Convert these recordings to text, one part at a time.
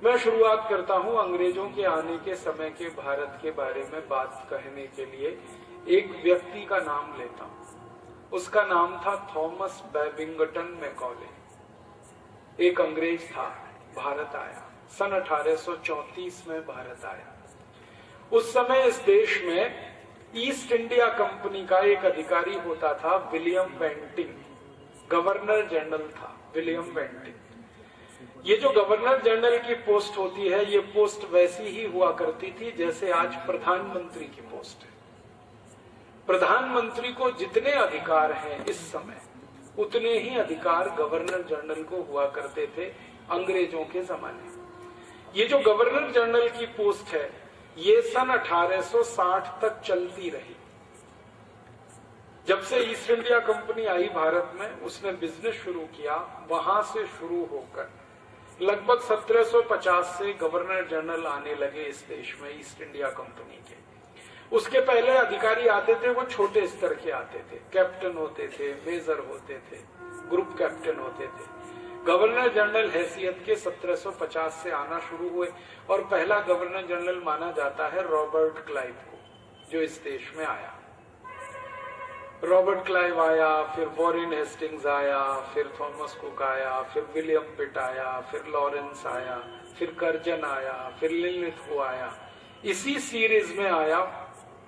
मैं शुरुआत करता हूं अंग्रेजों के आने के समय के भारत के बारे में बात कहने के लिए एक व्यक्ति का नाम लेता हूं। उसका नाम था थॉमस बैबिंगटन मैकॉले। एक अंग्रेज था, भारत आया सन 1834 में भारत आया। उस समय इस देश में ईस्ट इंडिया कंपनी का एक अधिकारी होता था, विलियम बेंटिंग। गवर्नर जनरल था विलियम बेंटिंग। ये जो गवर्नर जनरल की पोस्ट होती है, ये पोस्ट वैसी ही हुआ करती थी जैसे आज प्रधानमंत्री की पोस्ट है। प्रधानमंत्री को जितने अधिकार हैं इस समय, उतने ही अधिकार गवर्नर जनरल को हुआ करते थे अंग्रेजों के जमाने। ये जो गवर्नर जनरल की पोस्ट है, ये सन 1860 तक चलती रही। जब से ईस्ट इंडिया कंपनी आई भारत में, उसने बिजनेस शुरू किया। वहां से शुरू होकर लगभग 1750 से गवर्नर जनरल आने लगे इस देश में ईस्ट इंडिया कंपनी के। उसके पहले अधिकारी आते थे, वो छोटे स्तर के आते थे, कैप्टन होते थे, मेजर होते थे, ग्रुप कैप्टन होते थे। गवर्नर जनरल हैसियत के 1750 से आना शुरू हुए और पहला गवर्नर जनरल माना जाता है रॉबर्ट क्लाइव को, जो इस देश में आया। रॉबर्ट क्लाइव आया, फिर वॉरेन हेस्टिंग्स आया, फिर थॉमस कुक आया, फिर विलियम पिट आया, फिर लॉरेंस आया, फिर कर्जन आया, फिर लिनलिथगो आया। इसी सीरीज में आया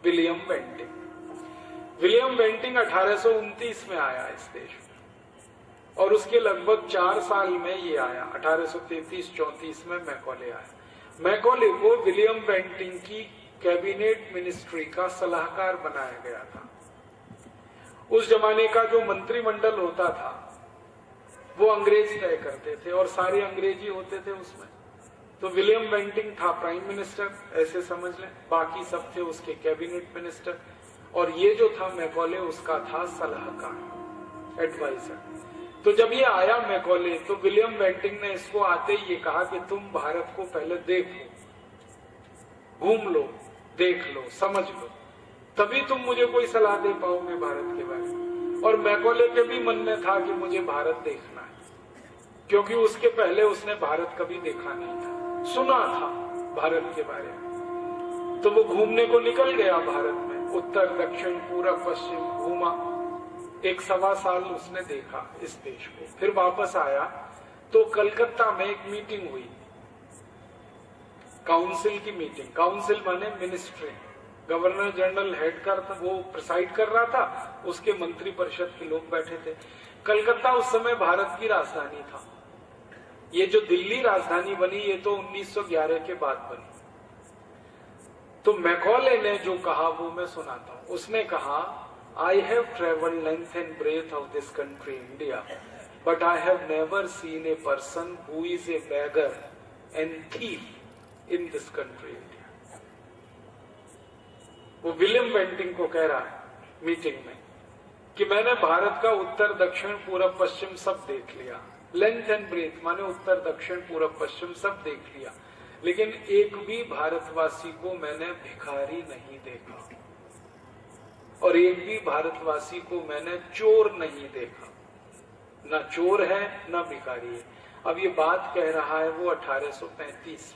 विलियम बेंटिंग। विलियम बेंटिंग 1829 में आया इस देश में और उसके लगभग 4 साल में ये आया। 1833-34 में मैकॉले आया। मैकॉले को विलियम बेंटिंग की कैबिनेट मिनिस्ट्री का सलाहकार बनाया गया था। उस जमाने का जो मंत्रिमंडल होता था वो अंग्रेज तय करते थे और सारे अंग्रेजी होते थे उसमें। तो विलियम बेंटिंग था प्राइम मिनिस्टर, ऐसे समझ लें। बाकी सब थे उसके कैबिनेट मिनिस्टर और ये जो था मैकॉले, उसका था सलाहकार, एडवाइजर। तो जब ये आया मैकॉले, तो विलियम बेंटिंग ने इसको आते ही ये कहा कि तुम भारत को पहले देख लो, घूम लो, देख लो, समझ लो, तभी तुम मुझे कोई सलाह दे पाओगे भारत के बारे में। और मैकॉले के भी मन में था कि मुझे भारत देखना है, क्योंकि उसके पहले उसने भारत कभी देखा नहीं था, सुना था भारत के बारे में। तो वो घूमने को निकल गया भारत में, उत्तर दक्षिण पूरब पश्चिम घूमा। 1.25 साल उसने देखा इस देश को। फिर वापस आया तो कलकत्ता में एक मीटिंग हुई, काउंसिल की मीटिंग। काउंसिल माने मिनिस्ट्री। गवर्नर जनरल हेड कर, वो प्रिसाइड कर रहा था, उसके मंत्री परिषद के लोग बैठे थे। कलकत्ता उस समय भारत की राजधानी था। ये जो दिल्ली राजधानी बनी, ये तो 1911 के बाद बनी। तो मैकॉले ने जो कहा वो मैं सुनाता हूं। उसने कहा, I have travelled length and breadth of this country India, but I have never seen a person who is a beggar and thief in this country India. वो विलियम बेंटिंग को कह रहा है मीटिंग में कि मैंने भारत का उत्तर दक्षिण पूरब पश्चिम सब देख लिया। लेंथ एंड ब्रेथ माने उत्तर दक्षिण पूरब पश्चिम सब देख लिया, लेकिन एक भी भारतवासी को मैंने भिखारी नहीं देखा और एक भी भारतवासी को मैंने चोर नहीं देखा। ना चोर है ना भिखारी है। अब ये बात कह रहा है वो 1835,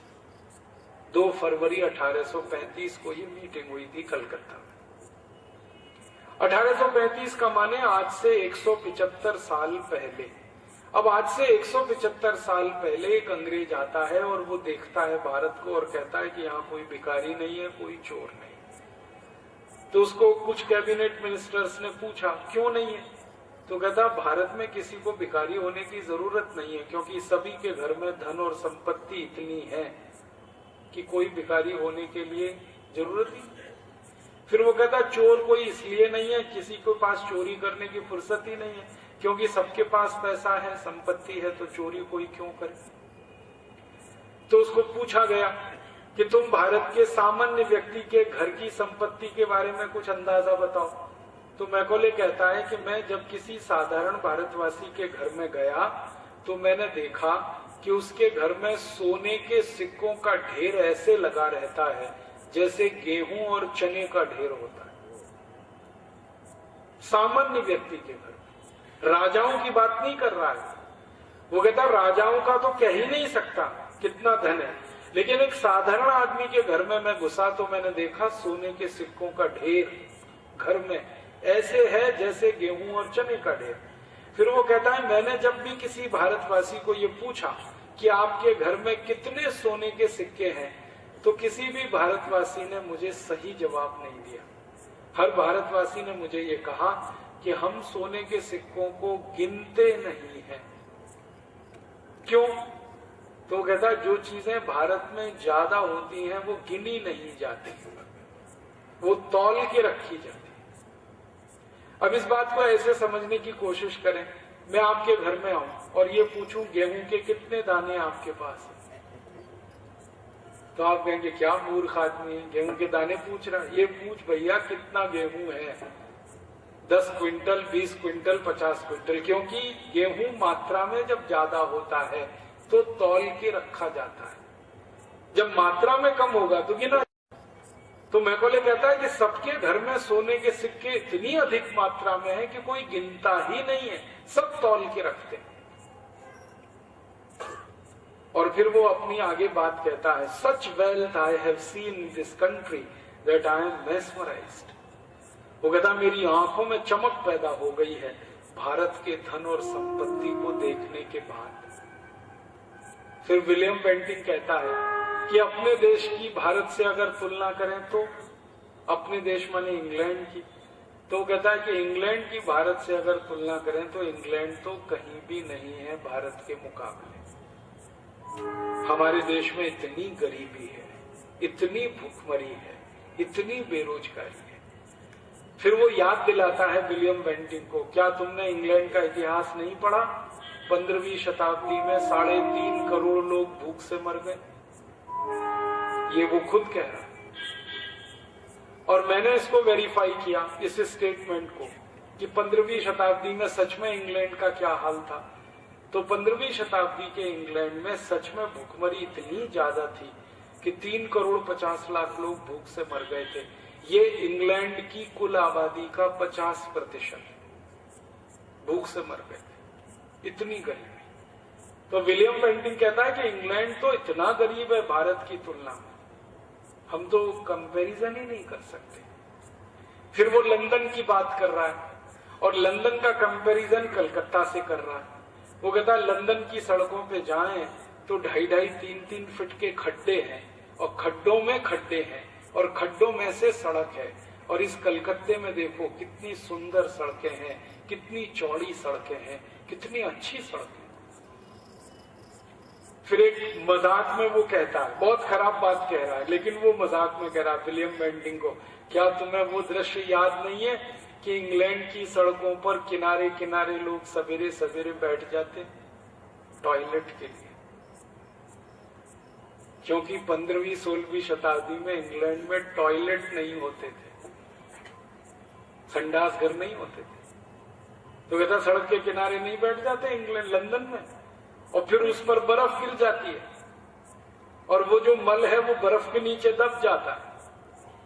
2 फरवरी 1835 को ये मीटिंग हुई थी कलकत्ता में। 1835 का माने आज से 175 साल पहले। अब आज से 175 साल पहले एक अंग्रेज आता है और वो देखता है भारत को और कहता है कि यहाँ कोई भिखारी नहीं है, कोई चोर नहीं। तो उसको कुछ कैबिनेट मिनिस्टर्स ने पूछा क्यों नहीं है, तो कहता भारत में किसी को भिखारी होने की जरूरत नहीं है, क्योंकि सभी के घर में धन और संपत्ति इतनी है कि कोई भिखारी होने के लिए जरूरत ही। फिर वो कहता चोर कोई इसलिए नहीं है, किसी के पास चोरी करने की फुर्सत ही नहीं है, क्योंकि सबके पास पैसा है, संपत्ति है, तो चोरी कोई क्यों करे। तो उसको पूछा गया कि तुम भारत के सामान्य व्यक्ति के घर की संपत्ति के बारे में कुछ अंदाजा बताओ। तो मैकॉले कहता है कि मैं जब किसी साधारण भारतवासी के घर में गया तो मैंने देखा कि उसके घर में सोने के सिक्कों का ढेर ऐसे लगा रहता है जैसे गेहूं और चने का ढेर होता है। सामान्य व्यक्ति के घर, राजाओं की बात नहीं कर रहा है, वो कहता राजाओं का तो कह ही नहीं सकता कितना धन है, लेकिन एक साधारण आदमी के घर में मैं घुसा तो मैंने देखा सोने के सिक्कों का ढेर घर में ऐसे है जैसे गेहूं और चने का ढेर। फिर वो कहता है मैंने जब भी किसी भारतवासी को ये पूछा कि आपके घर में कितने सोने के सिक्के हैं, तो किसी भी भारतवासी ने मुझे सही जवाब नहीं दिया। हर भारतवासी ने मुझे ये कहा कि हम सोने के सिक्कों को गिनते नहीं हैं। क्यों? तो कहता है जो चीजें भारत में ज्यादा होती हैं वो गिनी नहीं जाती, वो तौल के रखी जाती। अब इस बात को ऐसे समझने की कोशिश करें, मैं आपके घर में आऊं और ये पूछूं गेहूं के कितने दाने आपके पास हैं, तो आप कहेंगे क्या मूर्ख आदमी है, गेहूं के दाने पूछ रहा। ये पूछ भैया कितना गेहूं है, 10 क्विंटल, 20 क्विंटल, 50 क्विंटल, क्योंकि गेहूं मात्रा में जब ज्यादा होता है तो तौल के रखा जाता है, जब मात्रा में कम होगा तो गिना। तो मैकॉले कहता है कि सबके घर में सोने के सिक्के इतनी अधिक मात्रा में है कि कोई गिनता ही नहीं है, सब तौल के रखते हैं। और फिर वो अपनी आगे बात कहता है, सच wealth I have seen in this country that I am mesmerised. वो कहता मेरी आंखों में चमक पैदा हो गई है भारत के धन और संपत्ति को देखने के बाद। फिर विलियम बेंटिंग कहता है कि अपने देश की भारत से अगर तुलना करें तो, अपने देश माने इंग्लैंड की, तो कहता है कि इंग्लैंड की भारत से अगर तुलना करें तो इंग्लैंड तो कहीं भी नहीं है भारत के मुकाबले। हमारे देश में इतनी गरीबी है, इतनी भूखमरी है, इतनी बेरोजगारी है। फिर वो याद दिलाता है विलियम बेंटिंग को, क्या तुमने इंग्लैंड का इतिहास नहीं पढ़ा? 15वीं शताब्दी में 3.5 करोड़ लोग भूख से मर गए। ये वो खुद कह रहा है। और मैंने इसको वेरीफाई किया, इस स्टेटमेंट को, कि 15वीं शताब्दी में सच में इंग्लैंड का क्या हाल था। तो 15वीं शताब्दी के इंग्लैंड में सच में भूखमरी इतनी ज्यादा थी कि 3 करोड़ 50 लाख लोग भूख से मर गए थे। ये इंग्लैंड की कुल आबादी का 50% भूख से मर गए थे, इतनी गरीबी। तो विलियम बेंटिंग कहता है कि इंग्लैंड तो इतना गरीब है भारत की तुलना में, हम तो कंपैरिजन ही नहीं कर सकते। फिर वो लंदन की बात कर रहा है और लंदन का कंपैरिजन कलकत्ता से कर रहा है। वो कहता है लंदन की सड़कों पे जाएं तो 2.5, 3-3 फीट के खड्डे हैं और खड्डों में खड्डे हैं और खड्डों में से सड़क है। और इस कलकत्ते में देखो कितनी सुंदर सड़कें हैं, कितनी चौड़ी सड़कें हैं, कितनी अच्छी सड़कें। फिर एक मजाक में वो कहता है, बहुत खराब बात कह रहा है लेकिन वो मजाक में कह रहा है विलियम बेंटिंग को, क्या तुम्हें वो दृश्य याद नहीं है कि इंग्लैंड की सड़कों पर किनारे किनारे लोग सवेरे सवेरे बैठ जाते टॉयलेट के लिए, क्योंकि 15वीं 16वीं शताब्दी में इंग्लैंड में टॉयलेट नहीं होते थे, संडास घर नहीं होते थे। तो कहता सड़क के किनारे नहीं बैठ जाते इंग्लैंड, लंदन में, और फिर उस पर बर्फ गिर जाती है और वो जो मल है वो बर्फ के नीचे दब जाता है।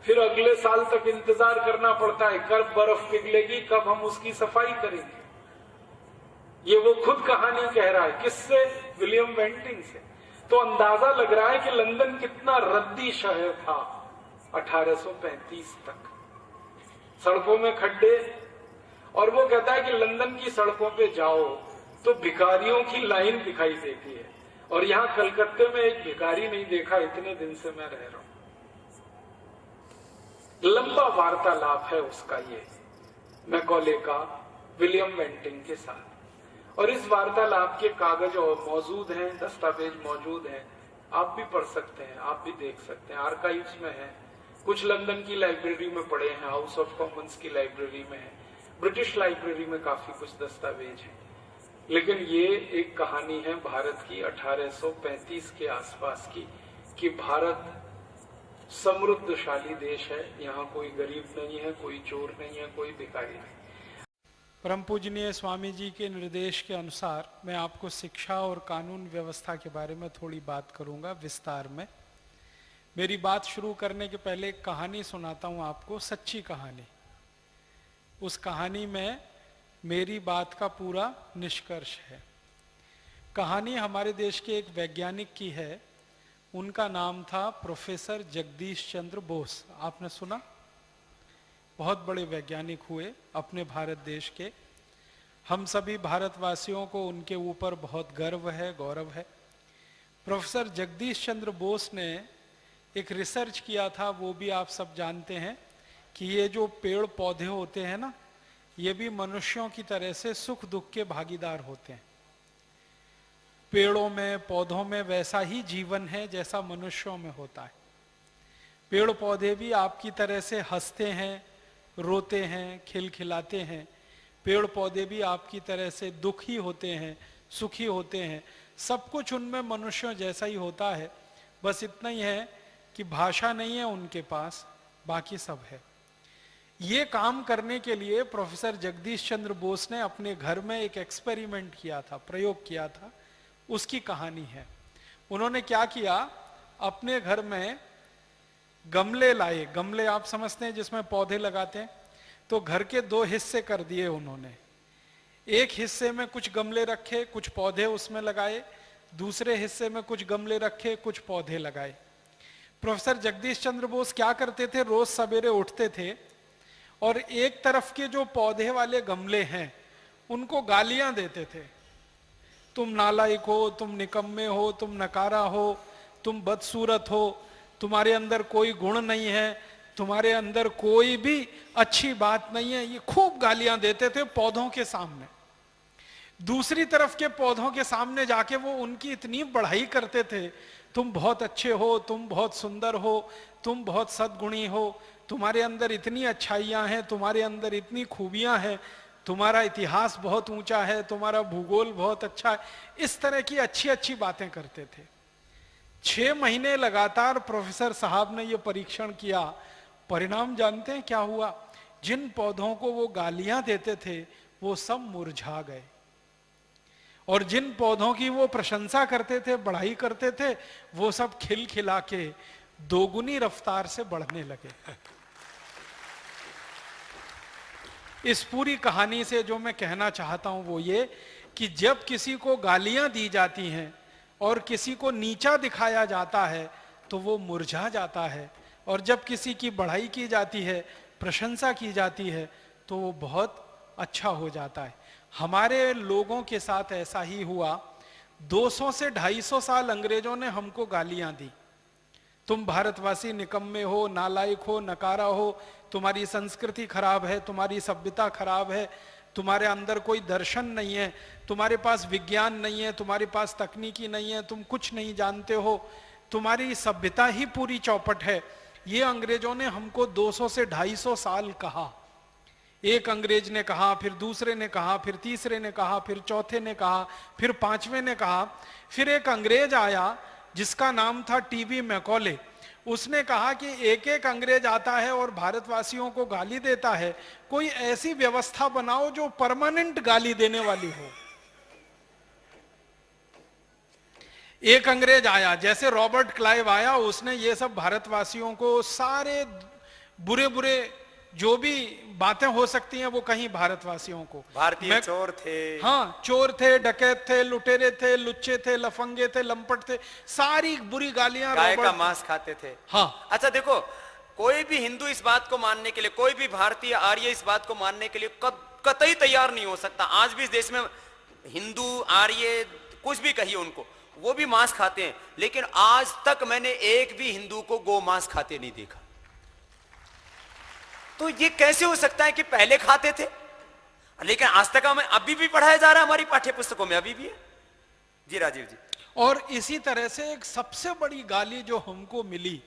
फिर अगले साल तक इंतजार करना पड़ता है कब बर्फ पिघलेगी, कब हम उसकी सफाई करेंगे। ये वो खुद कहानी कह रहा है, किससे? विलियम बेंटिंग से। तो अंदाजा लग रहा है कि लंदन कितना रद्दी शहर था 1835 तक, सड़कों में खड्डे। और वो कहता है कि लंदन की सड़कों पे जाओ तो भिखारियों की लाइन दिखाई देती है, और यहां कलकत्ते में एक भिखारी नहीं देखा इतने दिन से मैं रह रहा हूं। लंबा वार्तालाप है उसका ये मैकॉले का विलियम बेंटिंग के साथ, और इस वार्तालाप के कागज और मौजूद हैं, दस्तावेज मौजूद हैं, आप भी पढ़ सकते हैं, आप भी देख सकते हैं, आर्काइव्स में है, कुछ लंदन की लाइब्रेरी में पड़े हैं, हाउस ऑफ कॉमन्स की लाइब्रेरी में है, ब्रिटिश लाइब्रेरी में काफी कुछ दस्तावेज है। लेकिन ये एक कहानी है भारत की 1835 के आसपास की, कि भारत समृद्धशाली देश है, यहाँ कोई गरीब नहीं है, कोई चोर नहीं है, कोई भिखारी नहीं। परम पूजनीय स्वामी जी के निर्देश के अनुसार मैं आपको शिक्षा और कानून व्यवस्था के बारे में थोड़ी बात करूंगा विस्तार में। मेरी बात शुरू करने के पहले एक कहानी सुनाता हूं आपको, सच्ची कहानी। उस कहानी में मेरी बात का पूरा निष्कर्ष है। कहानी हमारे देश के एक वैज्ञानिक की है। उनका नाम था प्रोफेसर जगदीश चंद्र बोस। आपने सुना? बहुत बड़े वैज्ञानिक हुए अपने भारत देश के। हम सभी भारतवासियों को उनके ऊपर बहुत गर्व है, गौरव है। प्रोफेसर जगदीश चंद्र बोस ने एक रिसर्च किया था, वो भी आप सब जानते हैं कि ये जो पेड़ पौधे होते हैं ना, ये भी मनुष्यों की तरह से सुख दुख के भागीदार होते हैं। पेड़ों में, पौधों में वैसा ही जीवन है जैसा मनुष्यों में होता है। पेड़ पौधे भी आपकी तरह से हंसते हैं, रोते हैं, खिलखिलाते हैं। पेड़ पौधे भी आपकी तरह से दुखी होते हैं, सुखी होते हैं। सब कुछ उनमें मनुष्यों जैसा ही होता है। बस इतना ही है कि भाषा नहीं है उनके पास, बाकी सब है। ये काम करने के लिए प्रोफेसर जगदीश चंद्र बोस ने अपने घर में एक एक्सपेरिमेंट किया था, प्रयोग किया था। उसकी कहानी है। उन्होंने क्या किया, अपने घर में गमले लाए। गमले आप समझते हैं जिसमें पौधे लगाते हैं। तो घर के दो हिस्से कर दिए उन्होंने। एक हिस्से में कुछ गमले रखे, कुछ पौधे उसमें लगाए। दूसरे हिस्से में कुछ गमले रखे, कुछ पौधे लगाए। प्रोफेसर जगदीश चंद्र बोस क्या करते थे, रोज सवेरे उठते थे और एक तरफ के जो पौधे वाले गमले हैं उनको गालियां देते थे। तुम नालायक हो, तुम निकम्मे हो, तुम नकारा हो, तुम बदसूरत हो, तुम्हारे अंदर कोई गुण नहीं है, तुम्हारे अंदर कोई भी अच्छी बात नहीं है। ये खूब गालियां देते थे पौधों के सामने। दूसरी तरफ के पौधों के सामने जाके वो उनकी इतनी बढ़ाई करते थे, तुम बहुत अच्छे हो, तुम बहुत सुंदर हो, तुम बहुत सद्गुणी हो, तुम्हारे अंदर इतनी अच्छाइयां हैं, तुम्हारे अंदर इतनी खूबियां हैं, तुम्हारा इतिहास बहुत ऊंचा है, तुम्हारा भूगोल बहुत अच्छा है। इस तरह की अच्छी अच्छी बातें करते थे। 6 महीने लगातार प्रोफेसर साहब ने यह परीक्षण किया। परिणाम जानते हैं क्या हुआ? जिन पौधों को वो गालियां देते थे वो सब मुरझा गए, और जिन पौधों की वो प्रशंसा करते थे, बढ़ाई करते थे, वो सब खिलखिला के दोगुनी रफ्तार से बढ़ने लगे। इस पूरी कहानी से जो मैं कहना चाहता हूं वो ये कि जब किसी को गालियां दी जाती हैं और किसी को नीचा दिखाया जाता है तो वो मुरझा जाता है, और जब किसी की बढ़ाई की जाती है, प्रशंसा की जाती है, तो वो बहुत अच्छा हो जाता है। हमारे लोगों के साथ ऐसा ही हुआ। 200 से 250 साल अंग्रेजों ने हमको गालियां दी। तुम भारतवासी निकम्मे हो, नालायक हो, नकारा हो, तुम्हारी संस्कृति खराब है, तुम्हारी सभ्यता खराब है, तुम्हारे अंदर कोई दर्शन नहीं है, तुम्हारे पास विज्ञान नहीं है, तुम्हारे पास तकनीकी नहीं है, तुम कुछ नहीं जानते हो, तुम्हारी सभ्यता ही पूरी चौपट है। ये अंग्रेजों ने हमको 200 से 250 साल कहा। एक अंग्रेज ने कहा, फिर दूसरे ने कहा, फिर तीसरे ने कहा, फिर चौथे ने कहा, फिर पांचवें ने कहा। फिर एक अंग्रेज आया जिसका नाम था टीबी मैकॉले। उसने कहा कि एक एक अंग्रेज आता है और भारतवासियों को गाली देता है, कोई ऐसी व्यवस्था बनाओ जो परमानेंट गाली देने वाली हो। एक अंग्रेज आया, जैसे रॉबर्ट क्लाइव आया, उसने ये सब भारतवासियों को सारे बुरे बुरे जो भी बातें हो सकती हैं वो कहीं भारतवासियों को। भारतीय चोर थे, हाँ, चोर थे, डकैत थे, लुटेरे थे, लुच्चे थे, लफंगे थे, लंपट थे, सारी बुरी गालियां। गाय का मांस खाते थे। हाँ। अच्छा देखो, कोई भी हिंदू इस बात को मानने के लिए, कोई भी भारतीय आर्य इस बात को मानने के लिए कतई तैयार नहीं हो सकता। आज भी इस देश में हिंदू आर्य कुछ भी कहिए उनको, वो भी मांस खाते हैं, लेकिन आज तक मैंने एक भी हिंदू को गो मांस खाते नहीं देखा। तो ये कैसे हो सकता है कि पहले खाते थे, लेकिन आज तक हमें अभी भी पढ़ाया जा रहा है, हमारी पाठ्य पुस्तकों में अभी भी है। जी राजीव जी। और इसी तरह से एक सबसे बड़ी गाली जो हमको मिली,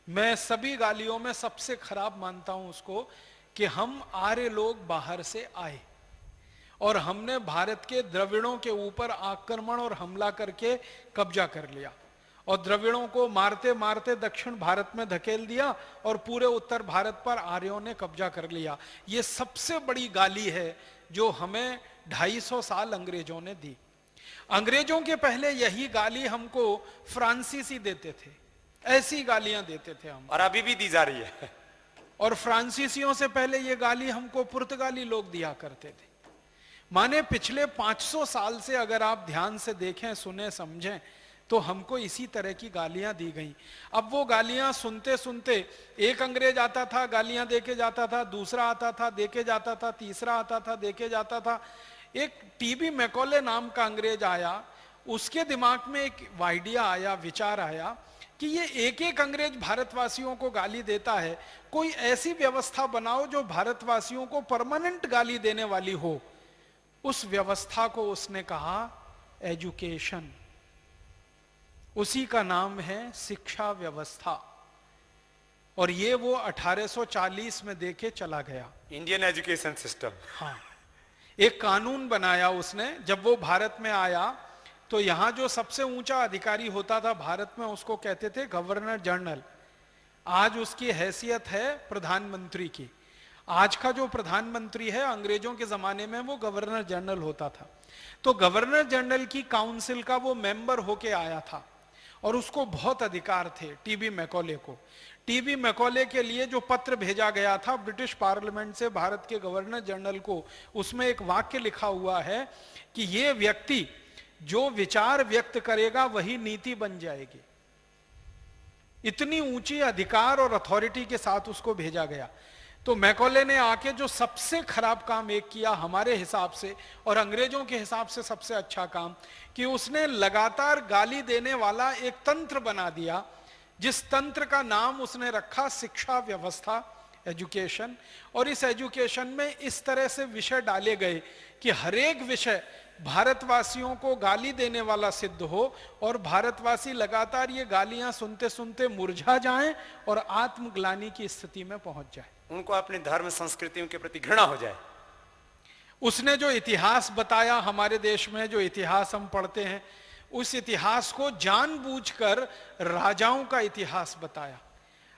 मैं सभी गालियों में सबसे खराब मानता हूं उसको, कि हम आर्य लोग बाहर से आए और हमने भारत के द्रविड़ों के ऊपर आक्रमण और हमला करके कब्जा कर लिया, और द्रविड़ों को मारते मारते दक्षिण भारत में धकेल दिया और पूरे उत्तर भारत पर आर्यों ने कब्जा कर लिया। ये सबसे बड़ी गाली है जो हमें 250 साल अंग्रेजों ने दी। अंग्रेजों के पहले यही गाली हमको फ्रांसीसी देते थे, ऐसी गालियां देते थे हम, और अभी भी दी जा रही है। और फ्रांसीसियों से पहले ये गाली हमको पुर्तगाली लोग दिया करते थे। माने पिछले 500 साल से अगर आप ध्यान से देखें, सुने, समझें, तो हमको इसी तरह की गालियां दी गई। अब वो गालियां सुनते सुनते एक अंग्रेज आता था, गालियां देके जाता था, दूसरा आता था, देके जाता था, तीसरा आता था, देके जाता था। एक टीबी मैकॉले नाम का अंग्रेज आया, उसके दिमाग में एक आइडिया आया, विचार आया कि ये एक एक अंग्रेज भारतवासियों को गाली देता है, कोई ऐसी व्यवस्था बनाओ जो भारतवासियों को परमानेंट गाली देने वाली हो। उस व्यवस्था को उसने कहा एजुकेशन, उसी का नाम है शिक्षा व्यवस्था। और ये वो 1840 में देके चला गया, इंडियन एजुकेशन सिस्टम। हाँ, एक कानून बनाया उसने। जब वो भारत में आया तो यहां जो सबसे ऊंचा अधिकारी होता था भारत में, उसको कहते थे गवर्नर जनरल। आज उसकी हैसियत है प्रधानमंत्री की। आज का जो प्रधानमंत्री है, अंग्रेजों के जमाने में वो गवर्नर जनरल होता था। तो गवर्नर जनरल की काउंसिल का वो मेंबर होके आया था और उसको बहुत अधिकार थे टीबी मैकॉले को। टीबी मैकॉले के लिए जो पत्र भेजा गया था ब्रिटिश पार्लियामेंट से भारत के गवर्नर जनरल को, उसमें एक वाक्य लिखा हुआ है कि ये व्यक्ति जो विचार व्यक्त करेगा वही नीति बन जाएगी। इतनी ऊंची अधिकार और अथॉरिटी के साथ उसको भेजा गया। तो मैकॉले ने आके जो सबसे खराब काम एक किया हमारे हिसाब से और अंग्रेजों के हिसाब से सबसे अच्छा काम, कि उसने लगातार गाली देने वाला एक तंत्र बना दिया, जिस तंत्र का नाम उसने रखा शिक्षा व्यवस्था, एजुकेशन। और इस एजुकेशन में इस तरह से विषय डाले गए कि हरेक विषय भारतवासियों को गाली देने वाला सिद्ध हो और भारतवासी लगातार ये गालियां सुनते सुनते मुरझा जाएं और आत्मग्लानि की स्थिति में पहुंच जाए, उनको अपने धर्म संस्कृतियों के प्रति घृणा हो जाए। उसने जो इतिहास बताया, हमारे देश में जो इतिहास हम पढ़ते हैं, उस इतिहास को जानबूझकर राजाओं का इतिहास बताया।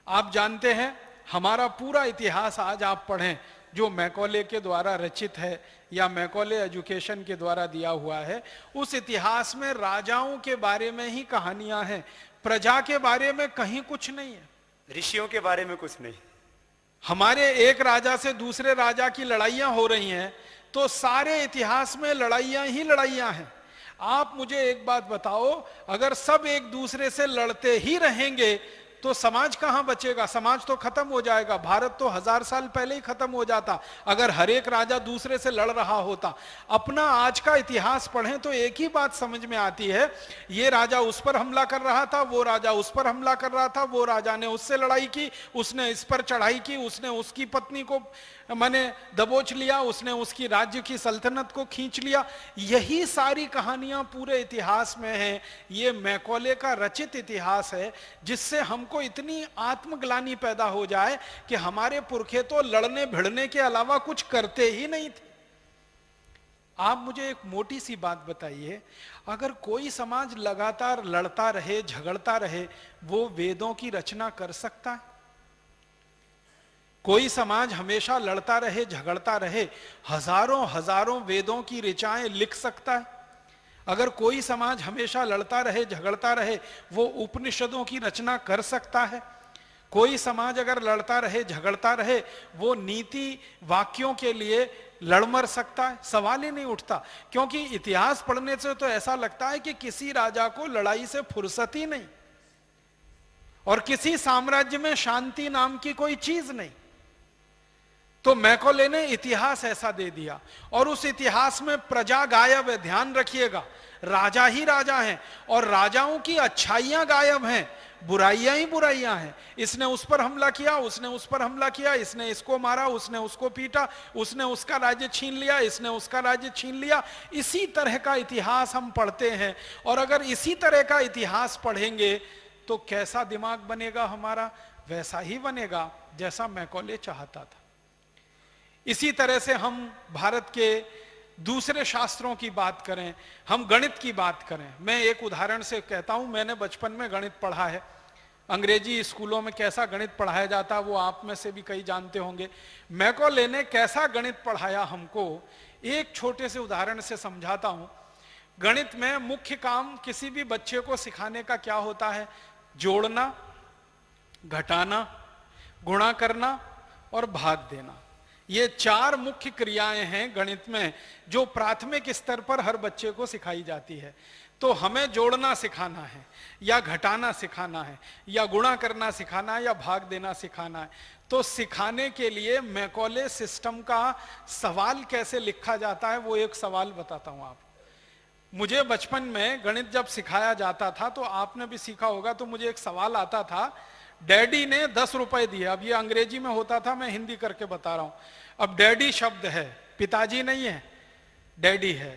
आप जानते हैं हमारा पूरा इतिहास आज आप पढ़ें जो मैकॉले के द्वारा रचित है या मैकॉले एजुकेशन के द्वारा दिया हुआ है, उस इतिहास में राजाओं के बारे में ही कहानियां हैं, प्रजा के बारे में कहीं कुछ नहीं है, ऋषियों के बारे में कुछ नहीं। हमारे एक राजा से दूसरे राजा की लड़ाइयां हो रही हैं तो सारे इतिहास में लड़ाइयां ही लड़ाइयां हैं। आप मुझे एक बात बताओ, अगर सब एक दूसरे से लड़ते ही रहेंगे तो समाज कहां बचेगा? समाज तो खत्म हो जाएगा। भारत तो 1000 साल पहले ही खत्म हो जाता अगर हर एक राजा दूसरे से लड़ रहा होता। अपना आज का इतिहास पढ़ें तो एक ही बात समझ में आती है, ये राजा उस पर हमला कर रहा था, वो राजा उस पर हमला कर रहा था, वो राजा ने उससे लड़ाई की, उसने इस पर चढ़ाई की, उसने उसकी पत्नी को माने दबोच लिया, उसने उसकी राज्य की सल्तनत को खींच लिया। यही सारी कहानियां पूरे इतिहास में हैं। ये मैकॉले का रचित इतिहास है जिससे हमको इतनी आत्मग्लानि पैदा हो जाए कि हमारे पुरखे तो लड़ने भिड़ने के अलावा कुछ करते ही नहीं थे। आप मुझे एक मोटी सी बात बताइए, अगर कोई समाज लगातार लड़ता रहे, झगड़ता रहे, वो वेदों की रचना कर सकता है? कोई समाज हमेशा लड़ता रहे, झगड़ता रहे, हजारों हजारों वेदों की ऋचाएं लिख सकता है? अगर कोई समाज हमेशा लड़ता रहे, झगड़ता रहे, वो उपनिषदों की रचना कर सकता है? कोई समाज अगर लड़ता रहे, झगड़ता रहे, वो नीति वाक्यों के लिए लड़ मर सकता है? सवाल ही नहीं उठता। क्योंकि इतिहास पढ़ने से तो ऐसा लगता है कि किसी राजा को लड़ाई से फुर्सत ही नहीं और किसी साम्राज्य में शांति नाम की कोई चीज नहीं। तो मैकॉले ने इतिहास ऐसा दे दिया और उस इतिहास में प्रजा गायब है। ध्यान रखिएगा, राजा ही राजा हैं और राजाओं की अच्छाइयां गायब हैं, बुराइयां ही बुराइयां हैं। इसने उस पर हमला किया, उसने उस पर हमला किया, इसने इसको मारा, उसने उसको पीटा, उसने उसका राज्य छीन लिया, इसने उसका राज्य छीन लिया। इसी तरह का इतिहास हम पढ़ते हैं और अगर इसी तरह का इतिहास पढ़ेंगे तो कैसा दिमाग बनेगा हमारा? वैसा ही बनेगा जैसा मैकॉले चाहता था। इसी तरह से हम भारत के दूसरे शास्त्रों की बात करें, हम गणित की बात करें। मैं एक उदाहरण से कहता हूं, मैंने बचपन में गणित पढ़ा है। अंग्रेजी स्कूलों में कैसा गणित पढ़ाया जाता वो आप में से भी कई जानते होंगे। मैकॉले ने कैसा गणित पढ़ाया हमको, एक छोटे से उदाहरण से समझाता हूं। गणित में मुख्य काम किसी भी बच्चे को सिखाने का क्या होता है? जोड़ना, घटाना, गुणा करना और भाग देना। ये 4 मुख्य क्रियाएं हैं गणित में जो प्राथमिक स्तर पर हर बच्चे को सिखाई जाती है। तो हमें जोड़ना सिखाना है या घटाना सिखाना है या गुणा करना सिखाना है या भाग देना सिखाना है। तो सिखाने के लिए मैकॉले सिस्टम का सवाल कैसे लिखा जाता है वो एक सवाल बताता हूं आप। मुझे बचपन में गणित जब सिखाया जाता था, तो आपने भी सीखा होगा, तो मुझे एक सवाल आता था, डैडी ने 10 रुपए दिए। अब ये अंग्रेजी में होता था, मैं हिंदी करके बता रहा हूं। अब डैडी शब्द है, पिताजी नहीं है, डैडी है।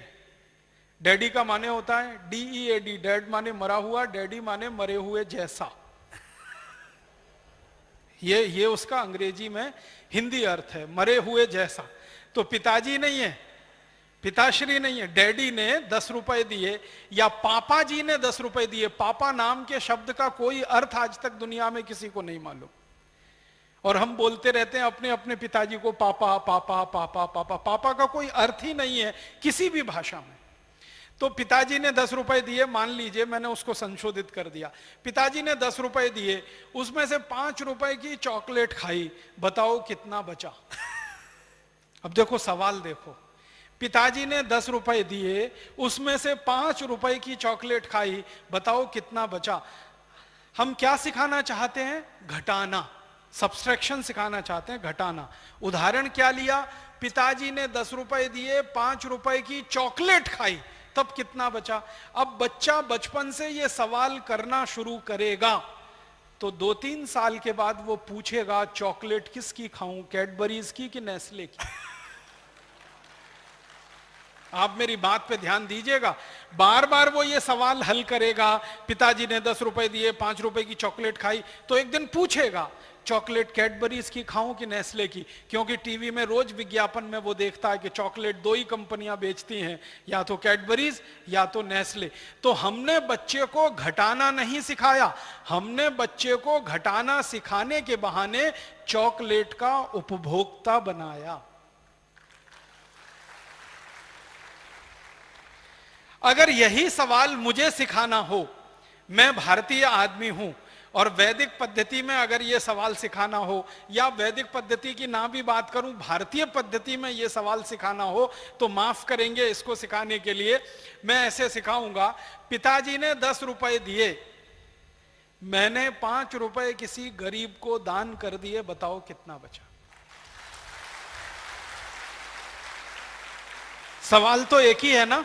डैडी का माने होता है DEAD, डैड माने मरा हुआ, डैडी माने मरे हुए जैसा। ये उसका अंग्रेजी में हिंदी अर्थ है, मरे हुए जैसा। तो पिताजी नहीं है, पिताश्री नहीं है, डैडी ने 10 रुपए दिए या पापा जी ने 10 रुपए दिए। पापा नाम के शब्द का कोई अर्थ आज तक दुनिया में किसी को नहीं मालूम, और हम बोलते रहते हैं अपने अपने पिताजी को पापा पापा पापा पापा। पापा का कोई अर्थ ही नहीं है किसी भी भाषा में। तो पिताजी ने 10 रुपए दिए, मान लीजिए मैंने उसको संशोधित कर दिया। पिताजी ने 10 रुपए दिए, उसमें से 5 रुपए की चॉकलेट खाई, बताओ कितना बचा। अब देखो सवाल देखो, पिताजी ने 10 रुपए दिए, उसमें से 5 रुपए की चॉकलेट खाई, बताओ कितना बचा। हम क्या सिखाना चाहते हैं? घटाना, सब्सट्रैक्शन सिखाना चाहते हैं, घटाना। उदाहरण क्या लिया? पिताजी ने 10 रुपए दिए, 5 रुपए की चॉकलेट खाई, तब कितना बचा। अब बच्चा बचपन से ये सवाल करना शुरू करेगा तो 2-3 साल के बाद वो पूछेगा चॉकलेट किसकी खाऊं, कैडबरीज की कि नेस्ले की। आप मेरी बात पे ध्यान दीजिएगा, बार बार वो ये सवाल हल करेगा। पिताजी ने 10 रुपए दिए, 5 रुपए की चॉकलेट खाई, तो एक दिन पूछेगा चॉकलेट कैडबरीज की खाऊं कि नेस्ले की, क्योंकि टीवी में रोज विज्ञापन में वो देखता है कि चॉकलेट 2 ही कंपनियां बेचती हैं, या तो कैडबरीज या तो नेस्ले। तो हमने बच्चे को घटाना नहीं सिखाया, हमने बच्चे को घटाना सिखाने के बहाने चॉकलेट का उपभोक्ता बनाया। अगर यही सवाल मुझे सिखाना हो, मैं भारतीय आदमी हूं, और वैदिक पद्धति में अगर ये सवाल सिखाना हो, या वैदिक पद्धति की ना भी बात करूं, भारतीय पद्धति में ये सवाल सिखाना हो, तो माफ करेंगे, इसको सिखाने के लिए मैं ऐसे सिखाऊंगा। पिताजी ने 10 रुपए दिए, मैंने 5 रुपए किसी गरीब को दान कर दिए, बताओ कितना बचा। सवाल तो एक ही है ना,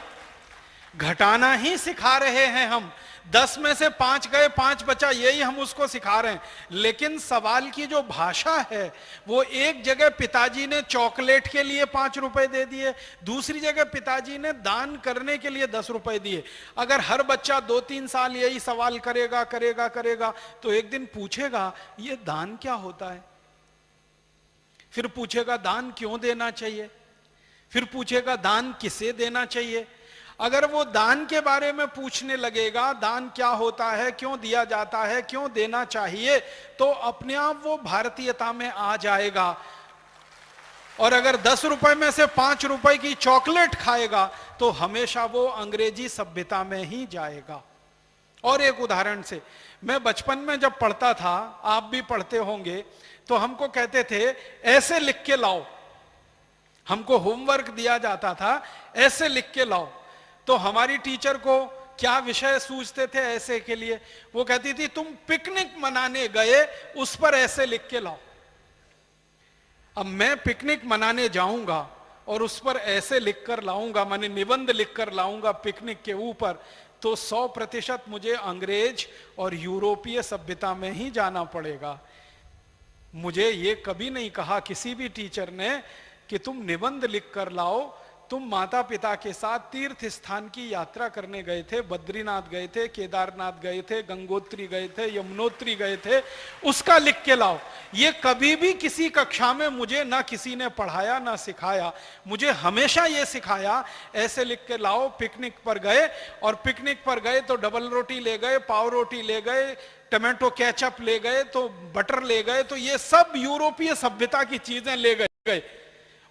घटाना ही सिखा रहे हैं हम। 10 में से 5 गए, 5 बचा, यही हम उसको सिखा रहे हैं। लेकिन सवाल की जो भाषा है वो, एक जगह पिताजी ने चॉकलेट के लिए 5 रुपए दे दिए, दूसरी जगह पिताजी ने दान करने के लिए 10 रुपए दिए। अगर हर बच्चा 2-3 साल यही सवाल करेगा करेगा करेगा तो एक दिन पूछेगा ये दान क्या होता है, फिर पूछेगा दान क्यों देना चाहिए, फिर पूछेगा दान किसे देना चाहिए। अगर वो दान के बारे में पूछने लगेगा, दान क्या होता है, क्यों दिया जाता है, क्यों देना चाहिए, तो अपने आप वो भारतीयता में आ जाएगा। और अगर 10 रुपए में से 5 रुपए की चॉकलेट खाएगा तो हमेशा वो अंग्रेजी सभ्यता में ही जाएगा। और एक उदाहरण से, मैं बचपन में जब पढ़ता था, आप भी पढ़ते होंगे, तो हमको कहते थे ऐसे लिख के लाओ। हमको होमवर्क दिया जाता था, ऐसे लिख के लाओ। तो हमारी टीचर को क्या विषय सूझते थे ऐसे के लिए? वो कहती थी तुम पिकनिक मनाने गए, उस पर ऐसे लिख के लाओ। अब मैं पिकनिक मनाने जाऊंगा और उस पर ऐसे लिखकर लाऊंगा, माने निबंध लिखकर लाऊंगा पिकनिक के ऊपर, तो 100% मुझे अंग्रेज और यूरोपीय सभ्यता में ही जाना पड़ेगा। मुझे ये कभी नहीं कहा किसी भी टीचर ने कि तुम निबंध लिखकर लाओ। तुम माता पिता के साथ तीर्थ स्थान की यात्रा करने गए थे, बद्रीनाथ गए थे, केदारनाथ गए थे, गंगोत्री गए थे, यमुनोत्री गए थे, उसका लिख के लाओ। ये कभी भी किसी कक्षा में मुझे ना किसी ने पढ़ाया ना सिखाया। मुझे हमेशा ये सिखाया ऐसे लिख के लाओ। पिकनिक पर गए, और पिकनिक पर गए तो डबल रोटी ले गए, पाव रोटी ले गए, टमाटो केचप ले गए, तो बटर ले गए, तो ये सब यूरोपीय सभ्यता की चीजें ले गए,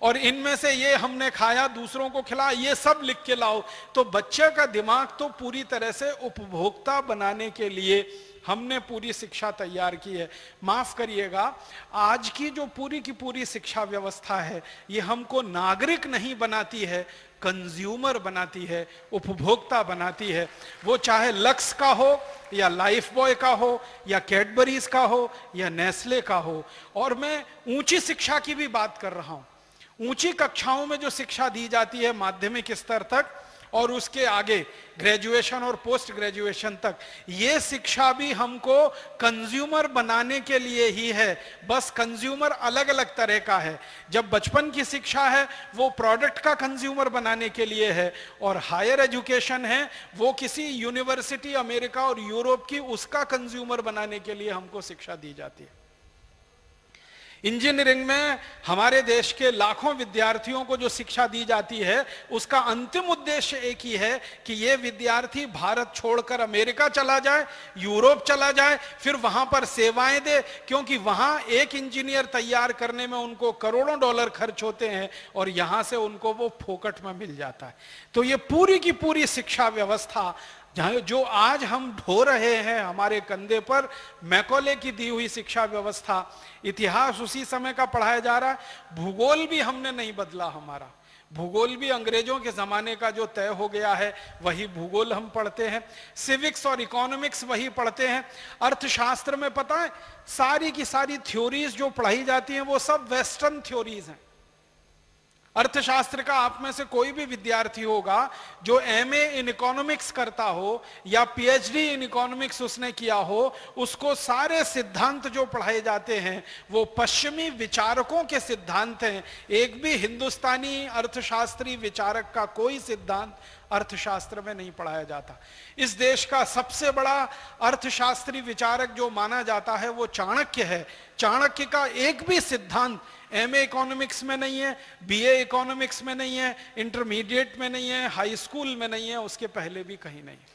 और इनमें से ये हमने खाया, दूसरों को खिलाया, ये सब लिख के लाओ। तो बच्चे का दिमाग तो पूरी तरह से उपभोक्ता बनाने के लिए हमने पूरी शिक्षा तैयार की है। माफ करिएगा, आज की जो पूरी की पूरी शिक्षा व्यवस्था है ये हमको नागरिक नहीं बनाती है, कंज्यूमर बनाती है, उपभोक्ता बनाती है। वो चाहे लक्स का हो या लाइफ बॉय का हो या कैडबरीज का हो या नेस्ले का हो। और मैं ऊंची शिक्षा की भी बात कर रहा हूं। ऊंची कक्षाओं में जो शिक्षा दी जाती है माध्यमिक स्तर तक और उसके आगे ग्रेजुएशन और पोस्ट ग्रेजुएशन तक, ये शिक्षा भी हमको कंज्यूमर बनाने के लिए ही है। बस कंज्यूमर अलग अलग तरह का है। जब बचपन की शिक्षा है वो प्रोडक्ट का कंज्यूमर बनाने के लिए है, और हायर एजुकेशन है वो किसी यूनिवर्सिटी अमेरिका और यूरोप की उसका कंज्यूमर बनाने के लिए हमको शिक्षा दी जाती है। इंजीनियरिंग में हमारे देश के लाखों विद्यार्थियों को जो शिक्षा दी जाती है उसका अंतिम उद्देश्य एक ही है कि ये विद्यार्थी भारत छोड़कर अमेरिका चला जाए, यूरोप चला जाए, फिर वहां पर सेवाएं दे, क्योंकि वहां एक इंजीनियर तैयार करने में उनको करोड़ों डॉलर खर्च होते हैं और यहां से उनको वो फोकट में मिल जाता है। तो ये पूरी की पूरी शिक्षा व्यवस्था जहां जो आज हम ढो रहे हैं हमारे कंधे पर, मैकॉले की दी हुई शिक्षा व्यवस्था, इतिहास उसी समय का पढ़ाया जा रहा है। भूगोल भी हमने नहीं बदला, हमारा भूगोल भी अंग्रेजों के जमाने का जो तय हो गया है वही भूगोल हम पढ़ते हैं। सिविक्स और इकोनॉमिक्स वही पढ़ते हैं। अर्थशास्त्र में पता है सारी की सारी थ्योरीज जो पढ़ाई जाती हैं वो सब वेस्टर्न थ्योरीज हैं। अर्थशास्त्र का आप में से कोई भी विद्यार्थी होगा जो एमए इन इकोनॉमिक्स करता हो या पीएचडी इन इकोनॉमिक्स उसने किया हो, उसको सारे सिद्धांत जो पढ़ाए जाते हैं वो पश्चिमी विचारकों के सिद्धांत हैं। एक भी हिंदुस्तानी अर्थशास्त्री विचारक का कोई सिद्धांत अर्थशास्त्र में नहीं पढ़ाया जाता। इस देश का सबसे बड़ा अर्थशास्त्री विचारक जो माना जाता है वो चाणक्य है। चाणक्य का एक भी सिद्धांत एमए इकोनॉमिक्स में नहीं है, बीए इकोनॉमिक्स में नहीं है, इंटरमीडिएट में नहीं है, हाई स्कूल में नहीं है, उसके पहले भी कहीं नहीं है।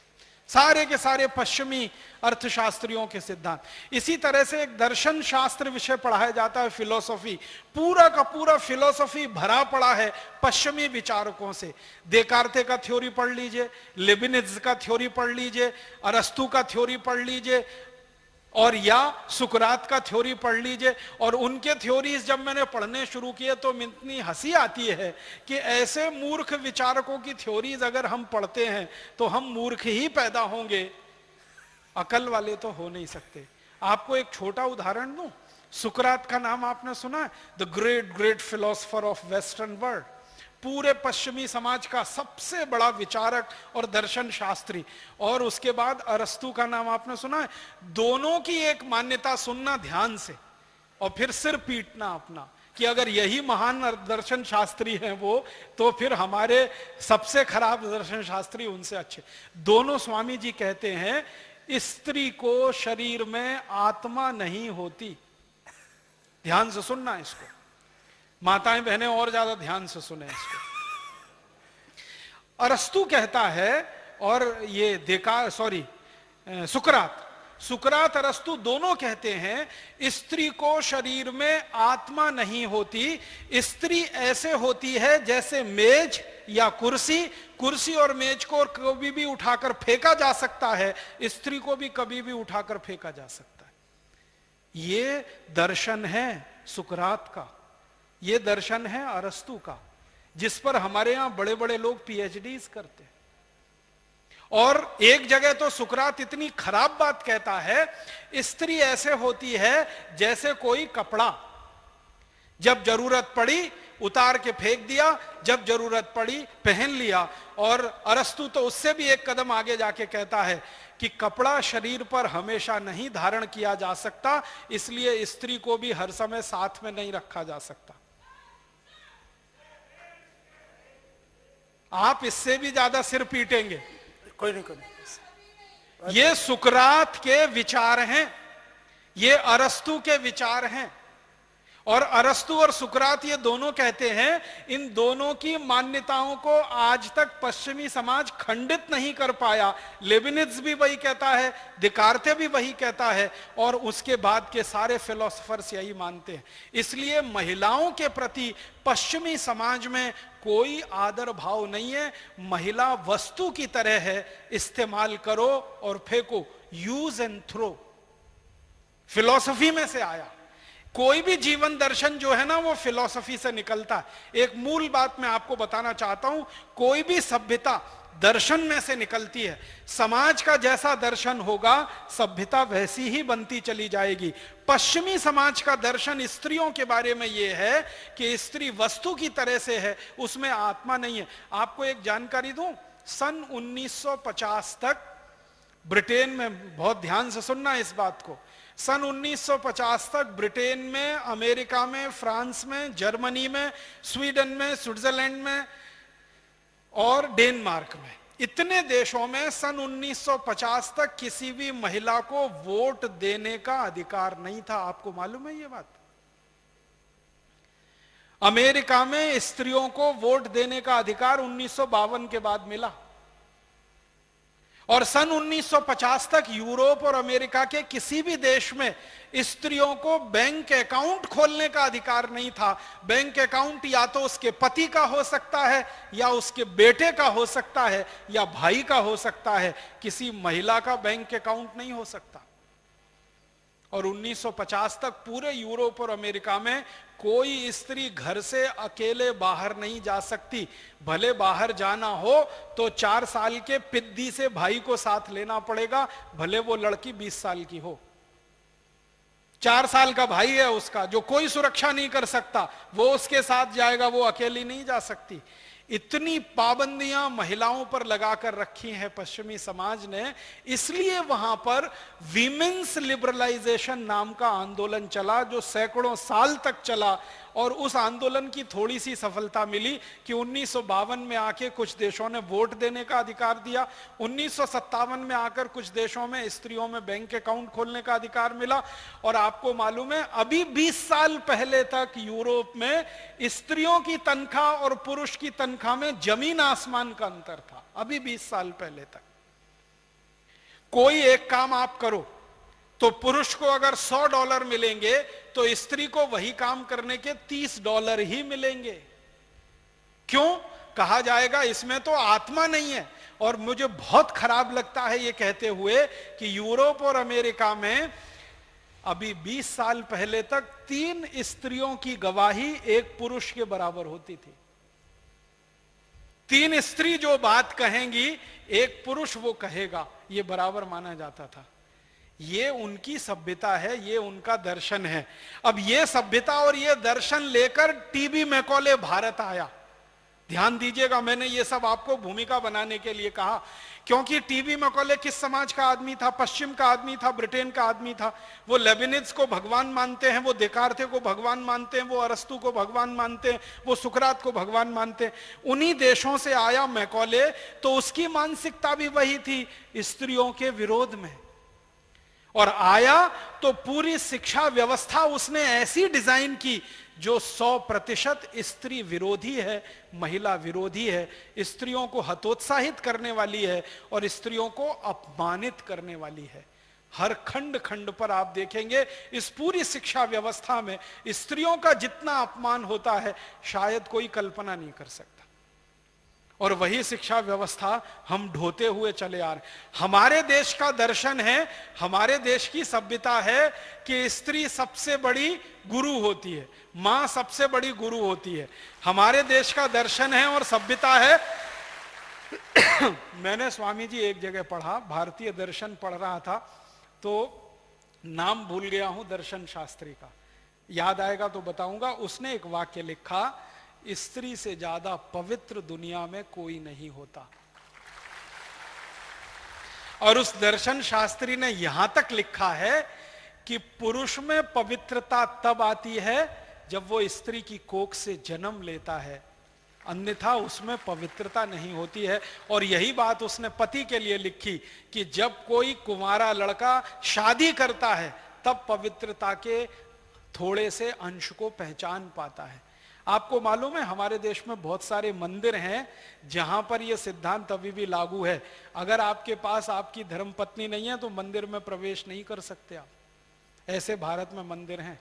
सारे के सारे पश्चिमी अर्थशास्त्रियों के सिद्धांत। इसी तरह से एक दर्शन शास्त्र विषय पढ़ाया जाता है, फिलोसॉफी। पूरा का पूरा फिलोसॉफी भरा पड़ा है पश्चिमी विचारकों से। देकार्ते का थ्योरी पढ़ लीजिए, लेबिनिज का थ्योरी पढ़ लीजिए, अरस्तु का थ्योरी पढ़ लीजिए, और या सुकरात का थ्योरी पढ़ लीजिए। और उनके थ्योरीज जब मैंने पढ़ने शुरू किए तो इतनी हंसी आती है कि ऐसे मूर्ख विचारकों की थ्योरीज अगर हम पढ़ते हैं तो हम मूर्ख ही पैदा होंगे, अकल वाले तो हो नहीं सकते। आपको एक छोटा उदाहरण दूं, सुकरात का नाम आपने सुना है? The great great philosopher of western world, पूरे पश्चिमी समाज का सबसे बड़ा विचारक और दर्शन शास्त्री। और उसके बाद अरस्तु का नाम आपने सुना है? दोनों की एक मान्यता सुनना ध्यान से और फिर सिर पीटना अपना कि अगर यही महान दर्शन शास्त्री हैं वो, तो फिर हमारे सबसे खराब दर्शन शास्त्री उनसे अच्छे। दोनों स्वामी जी कहते हैं स्त्री को शरीर में आत्मा नहीं होती। ध्यान से सुनना इसको, माताएं बहनें और ज्यादा ध्यान से सुने इसको। अरस्तु कहता है, और ये सुकरात अरस्तु दोनों कहते हैं स्त्री को शरीर में आत्मा नहीं होती। स्त्री ऐसे होती है जैसे मेज या कुर्सी और मेज को कभी भी उठाकर फेंका जा सकता है, स्त्री को भी कभी भी उठाकर फेंका जा सकता है। ये दर्शन है सुकरात का, ये दर्शन है अरस्तु का, जिस पर हमारे यहां बड़े बड़े लोग पीएचडीज करते हैं। और एक जगह तो सुकरात इतनी खराब बात कहता है, स्त्री ऐसे होती है जैसे कोई कपड़ा, जब जरूरत पड़ी उतार के फेंक दिया, जब जरूरत पड़ी पहन लिया। और अरस्तु तो उससे भी एक कदम आगे जाके कहता है कि कपड़ा शरीर पर हमेशा नहीं धारण किया जा सकता, इसलिए स्त्री को भी हर समय साथ में नहीं रखा जा सकता। आप इससे भी ज्यादा सिर पीटेंगे। कोई नहीं। ये सुकरात के विचार हैं, ये अरस्तु के विचार हैं। और अरस्तु और सुकरात ये दोनों कहते हैं, इन दोनों की मान्यताओं को आज तक पश्चिमी समाज खंडित नहीं कर पाया। लेबिनिज भी वही कहता है, देकार्ते भी वही कहता है, और उसके बाद के सारे फिलोसोफर्स यही मानते हैं। इसलिए महिलाओं के प्रति पश्चिमी समाज में कोई आदर भाव नहीं है। महिला वस्तु की तरह है, इस्तेमाल करो और फेंको, यूज एंड थ्रो, फिलॉसफी में से आया। कोई भी जीवन दर्शन जो है ना वो फिलॉसफी से निकलता है। एक मूल बात मैं आपको बताना चाहता हूं, कोई भी सभ्यता दर्शन में से निकलती है। समाज का जैसा दर्शन होगा सभ्यता वैसी ही बनती चली जाएगी। पश्चिमी समाज का दर्शन स्त्रियों के बारे में यह है कि स्त्री वस्तु की तरह से है, उसमें आत्मा नहीं है। आपको एक जानकारी दूं, सन 1950 तक ब्रिटेन में, बहुत ध्यान से सुनना इस बात को, सन 1950 तक ब्रिटेन में, अमेरिका में, फ्रांस में, जर्मनी में, स्वीडन में, स्विट्जरलैंड में और डेनमार्क में, इतने देशों में सन 1950 तक किसी भी महिला को वोट देने का अधिकार नहीं था। आपको मालूम है ये बात? अमेरिका में स्त्रियों को वोट देने का अधिकार 1952 के बाद मिला। और सन 1950 तक यूरोप और अमेरिका के किसी भी देश में स्त्रियों को बैंक अकाउंट खोलने का अधिकार नहीं था। बैंक अकाउंट या तो उसके पति का हो सकता है, या उसके बेटे का हो सकता है, या भाई का हो सकता है। किसी महिला का बैंक अकाउंट नहीं हो सकता। और 1950 तक पूरे यूरोप और अमेरिका में कोई स्त्री घर से अकेले बाहर नहीं जा सकती। भले बाहर जाना हो तो 4 साल के पिद्दी से भाई को साथ लेना पड़ेगा, भले वो लड़की 20 साल की हो। 4 साल का भाई है उसका, जो कोई सुरक्षा नहीं कर सकता, वो उसके साथ जाएगा, वो अकेली नहीं जा सकती। इतनी पाबंदियां महिलाओं पर लगाकर रखी हैं पश्चिमी समाज ने, इसलिए वहां पर वीमेंस लिबरलाइजेशन नाम का आंदोलन चला, जो सैकड़ों साल तक चला। और उस आंदोलन की थोड़ी सी सफलता मिली कि 1952 में आके कुछ देशों ने वोट देने का अधिकार दिया। 1957 में आकर कुछ देशों में स्त्रियों में बैंक अकाउंट खोलने का अधिकार मिला। और आपको मालूम है, अभी 20 साल पहले तक यूरोप में स्त्रियों की तनख्वाह और पुरुष की तनख्वाह में जमीन आसमान का अंतर था। अभी 20 साल पहले तक कोई एक काम आप करो तो पुरुष को अगर $100 मिलेंगे तो स्त्री को वही काम करने के $30 ही मिलेंगे। क्यों? कहा जाएगा इसमें तो आत्मा नहीं है। और मुझे बहुत खराब लगता है ये कहते हुए कि यूरोप और अमेरिका में अभी 20 साल पहले तक 3 स्त्रियों की गवाही एक पुरुष के बराबर होती थी। 3 स्त्री जो बात कहेंगी एक पुरुष वो कहेगा, ये बराबर माना जाता था। ये उनकी सभ्यता है, ये उनका दर्शन है। अब ये सभ्यता और ये दर्शन लेकर टीबी मैकॉले भारत आया। ध्यान दीजिएगा, मैंने ये सब आपको भूमिका बनाने के लिए कहा, क्योंकि टीबी मैकॉले किस समाज का आदमी था? पश्चिम का आदमी था, ब्रिटेन का आदमी था। वो लेबिनिज को भगवान मानते हैं, वो देकार्ते को भगवान मानते हैं, वो अरस्तु को भगवान मानते हैं, वो सुकरात को भगवान मानते हैं। उन्हीं देशों से आया मैकॉले, तो उसकी मानसिकता भी वही थी, स्त्रियों के विरोध में। और आया तो पूरी शिक्षा व्यवस्था उसने ऐसी डिजाइन की जो 100% स्त्री विरोधी है, महिला विरोधी है, स्त्रियों को हतोत्साहित करने वाली है और स्त्रियों को अपमानित करने वाली है। हर खंड खंड पर आप देखेंगे इस पूरी शिक्षा व्यवस्था में स्त्रियों का जितना अपमान होता है शायद कोई कल्पना नहीं कर सकता। और वही शिक्षा व्यवस्था हम ढोते हुए चले आ रहे। हमारे देश का दर्शन है, हमारे देश की सभ्यता है कि स्त्री सबसे बड़ी गुरु होती है, मां सबसे बड़ी गुरु होती है। हमारे देश का दर्शन है और सभ्यता है। मैंने स्वामी जी एक जगह पढ़ा, भारतीय दर्शन पढ़ रहा था, तो नाम भूल गया हूं दर्शन शास्त्री का, याद आएगा तो बताऊंगा। उसने एक वाक्य लिखा, स्त्री से ज्यादा पवित्र दुनिया में कोई नहीं होता। और उस दर्शन शास्त्री ने यहां तक लिखा है कि पुरुष में पवित्रता तब आती है जब वो स्त्री की कोख से जन्म लेता है, अन्यथा उसमें पवित्रता नहीं होती है। और यही बात उसने पति के लिए लिखी कि जब कोई कुंवारा लड़का शादी करता है तब पवित्रता के थोड़े से अंश को पहचान पाता है। आपको मालूम है हमारे देश में बहुत सारे मंदिर हैं जहां पर यह सिद्धांत अभी भी लागू है। अगर आपके पास आपकी धर्मपत्नी नहीं है तो मंदिर में प्रवेश नहीं कर सकते आप। ऐसे भारत में मंदिर हैं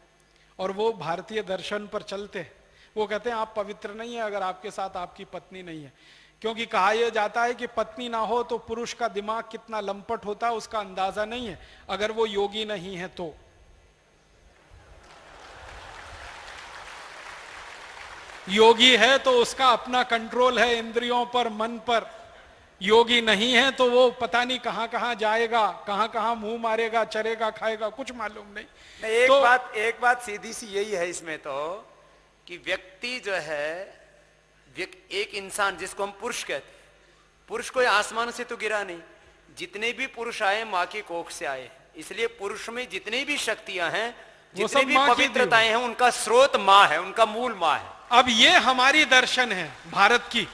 और वो भारतीय दर्शन पर चलते हैं। वो कहते हैं आप पवित्र नहीं है अगर आपके साथ आपकी पत्नी नहीं है। क्योंकि कहा यह जाता है कि पत्नी ना हो तो पुरुष का दिमाग कितना लंपट होता है उसका अंदाजा नहीं है, अगर वो योगी नहीं है तो। योगी है तो उसका अपना कंट्रोल है इंद्रियों पर, मन पर। योगी नहीं है तो वो पता नहीं कहां कहां जाएगा, कहां कहां मुंह मारेगा, चरेगा, खाएगा, कुछ मालूम नहीं। एक बात सीधी सी यही है इसमें तो, कि व्यक्ति जो है, एक इंसान जिसको हम पुरुष कहते हैं, पुरुष कोई आसमान से तो गिरा नहीं, जितने भी पुरुष आए माँ की कोख से आए, इसलिए पुरुष में जितनी भी शक्तियां हैं, जितनी भी पवित्रताएं हैं, उनका स्रोत माँ है, उनका मूल माँ है। अब ये हमारी दर्शन है भारत की,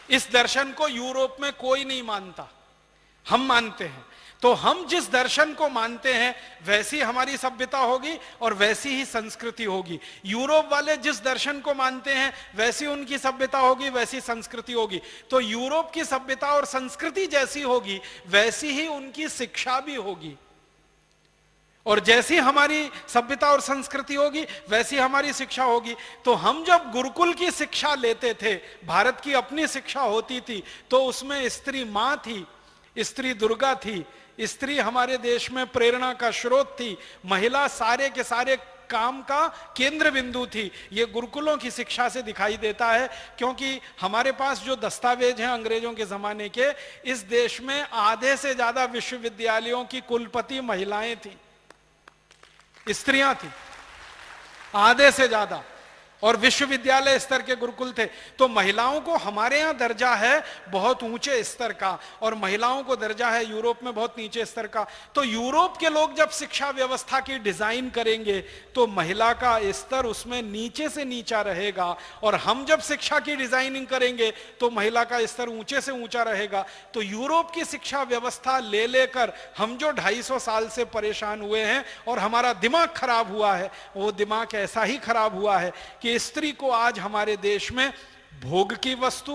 इस दर्शन को यूरोप में कोई नहीं मानता, हम मानते हैं। तो हम जिस दर्शन को मानते हैं वैसी हमारी सभ्यता होगी और वैसी ही संस्कृति होगी। यूरोप वाले जिस दर्शन को मानते हैं वैसी उनकी सभ्यता होगी, वैसी संस्कृति होगी। तो यूरोप की सभ्यता और संस्कृति जैसी होगी वैसी ही उनकी शिक्षा भी होगी, और जैसी हमारी सभ्यता और संस्कृति होगी वैसी हमारी शिक्षा होगी। तो हम जब गुरुकुल की शिक्षा लेते थे, भारत की अपनी शिक्षा होती थी, तो उसमें स्त्री मां थी, स्त्री दुर्गा थी, स्त्री हमारे देश में प्रेरणा का स्रोत थी, महिला सारे के सारे काम का केंद्र बिंदु थी। ये गुरुकुलों की शिक्षा से दिखाई देता है, क्योंकि हमारे पास जो दस्तावेज हैं अंग्रेजों के जमाने के, इस देश में आधे से ज्यादा विश्वविद्यालयों की कुलपति महिलाएं थी, स्त्रियां थी, आधे से ज्यादा, और विश्वविद्यालय स्तर के गुरुकुल थे। तो महिलाओं को हमारे यहां दर्जा है बहुत ऊंचे स्तर का, और महिलाओं को दर्जा है यूरोप में बहुत नीचे स्तर का। तो यूरोप के लोग जब शिक्षा व्यवस्था की डिजाइन करेंगे तो महिला का स्तर उसमें नीचे से नीचा रहेगा, और हम जब शिक्षा की डिजाइनिंग करेंगे तो महिला का स्तर ऊंचे से ऊंचा रहेगा। तो यूरोप की शिक्षा व्यवस्था ले लेकर हम जो 250 साल से परेशान हुए हैं और हमारा दिमाग खराब हुआ है, वो दिमाग ऐसा ही खराब हुआ है कि स्त्री को आज हमारे देश में भोग की वस्तु,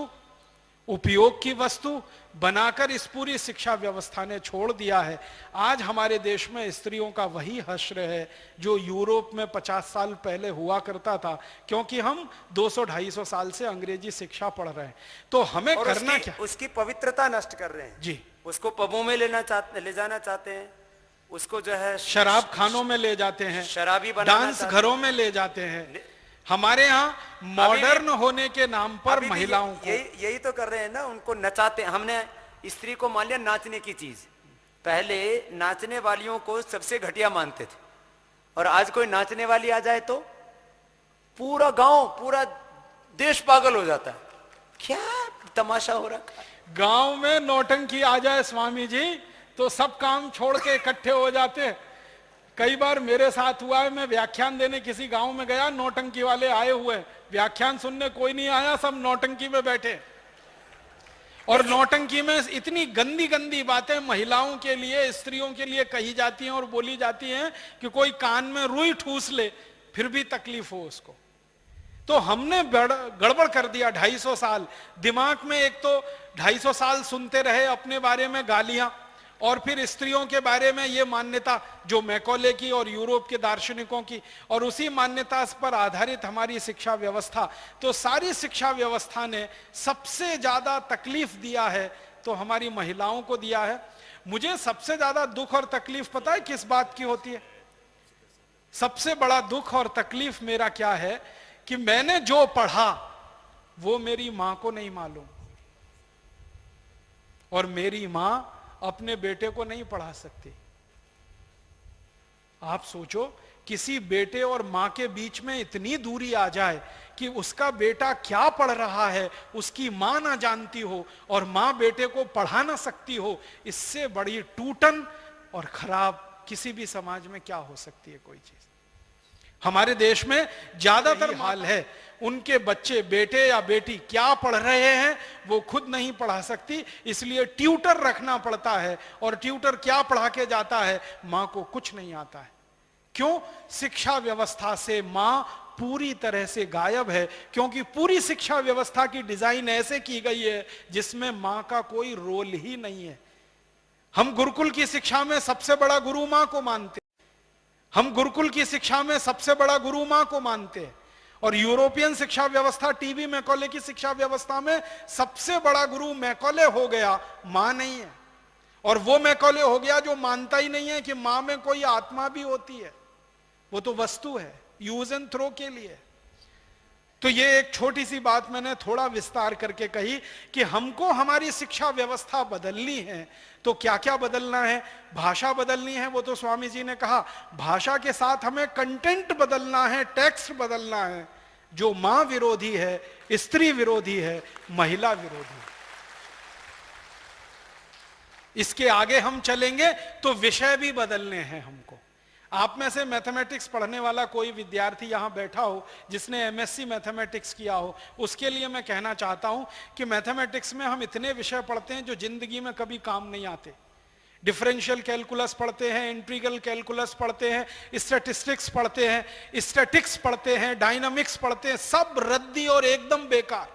उपयोग की वस्तु बनाकर इस पूरी शिक्षा व्यवस्था ने छोड़ दिया है। आज हमारे देश में स्त्रियों का वही हश्र है जो यूरोप में 50 साल पहले हुआ करता था, क्योंकि हम 200-250 साल से अंग्रेजी शिक्षा पढ़ रहे हैं। तो हमें करना क्या? उसकी पवित्रता नष्ट कर रहे हैं जी। उसको पबों में ले जाना चाहते हैं, उसको जो है शराब खानों में ले जाते हैं, शराबी बनाना, डांस घरों में ले जाते हैं। हमारे यहाँ मॉडर्न होने के नाम पर महिलाओं को यही तो कर रहे हैं ना, उनको नचाते। हमने स्त्री को मान लिया नाचने की चीज, पहले नाचने वालियों को सबसे घटिया मानते थे, और आज कोई नाचने वाली आ जाए तो पूरा गांव, पूरा देश पागल हो जाता है। क्या तमाशा हो रहा है? गांव में नौटंकी आ जाए स्वामी जी तो सब काम छोड़ के इकट्ठे हो जाते हैं। कई बार मेरे साथ हुआ है, मैं व्याख्यान देने किसी गांव में गया, नौटंकी वाले आए हुए, व्याख्यान सुनने कोई नहीं आया, सब नौटंकी में बैठे, और नौटंकी में इतनी गंदी गंदी बातें महिलाओं के लिए, स्त्रियों के लिए कही जाती हैं और बोली जाती हैं कि कोई कान में रुई ठूस ले फिर भी तकलीफ हो उसको। तो हमने गड़बड़ कर दिया 250 साल। दिमाग में एक तो 250 साल सुनते रहे अपने बारे में गालियां, और फिर स्त्रियों के बारे में ये मान्यता जो मैकॉले की और यूरोप के दार्शनिकों की, और उसी मान्यता पर आधारित हमारी शिक्षा व्यवस्था। तो सारी शिक्षा व्यवस्था ने सबसे ज्यादा तकलीफ दिया है तो हमारी महिलाओं को दिया है। मुझे सबसे ज्यादा दुख और तकलीफ पता है किस बात की होती है? सबसे बड़ा दुख और तकलीफ मेरा क्या है कि मैंने जो पढ़ा वो मेरी मां को नहीं मालूम, और मेरी मां अपने बेटे को नहीं पढ़ा सकती। आप सोचो, किसी बेटे और मां के बीच में इतनी दूरी आ जाए कि उसका बेटा क्या पढ़ रहा है उसकी मां ना जानती हो और मां बेटे को पढ़ा ना सकती हो, इससे बड़ी टूटन और खराब किसी भी समाज में क्या हो सकती है कोई चीज? हमारे देश में ज्यादातर हाल है, उनके बच्चे, बेटे या बेटी क्या पढ़ रहे हैं वो खुद नहीं पढ़ा सकती, इसलिए ट्यूटर रखना पड़ता है, और ट्यूटर क्या पढ़ा के जाता है? मां को कुछ नहीं आता है। क्यों? शिक्षा व्यवस्था से मां पूरी तरह से गायब है, क्योंकि पूरी शिक्षा व्यवस्था की डिजाइन ऐसे की गई है जिसमें मां का कोई रोल ही नहीं है। हम गुरुकुल की शिक्षा में सबसे बड़ा गुरु मां को मानते, हम गुरुकुल की शिक्षा में सबसे बड़ा गुरु मां को मानते हैं, और यूरोपियन शिक्षा व्यवस्था, टीवी मैकॉले की शिक्षा व्यवस्था में सबसे बड़ा गुरु मैकॉले हो गया, मां नहीं है। और वो मैकॉले हो गया जो मानता ही नहीं है कि मां में कोई आत्मा भी होती है, वो तो वस्तु है, यूज एंड थ्रो के लिए। तो ये एक छोटी सी बात मैंने थोड़ा विस्तार करके कही कि हमको हमारी शिक्षा व्यवस्था बदलनी है। तो क्या क्या बदलना है? भाषा बदलनी है, वो तो स्वामी जी ने कहा। भाषा के साथ हमें कंटेंट बदलना है, टेक्स्ट बदलना है, जो मां विरोधी है, स्त्री विरोधी है, महिला विरोधी है। इसके आगे हम चलेंगे तो विषय भी बदलने हैं हमको। आप में से मैथमेटिक्स पढ़ने वाला कोई विद्यार्थी यहां बैठा हो जिसने एमएससी मैथमेटिक्स किया हो, उसके लिए मैं कहना चाहता हूं कि मैथमेटिक्स में हम इतने विषय पढ़ते हैं जो जिंदगी में कभी काम नहीं आते। डिफरेंशियल कैलकुलस पढ़ते हैं, इंटीग्रल कैलकुलस पढ़ते हैं, स्टैटिस्टिक्स पढ़ते हैं, स्टैटिक्स पढ़ते हैं, डायनामिक्स पढ़ते हैं, सब रद्दी और एकदम बेकार।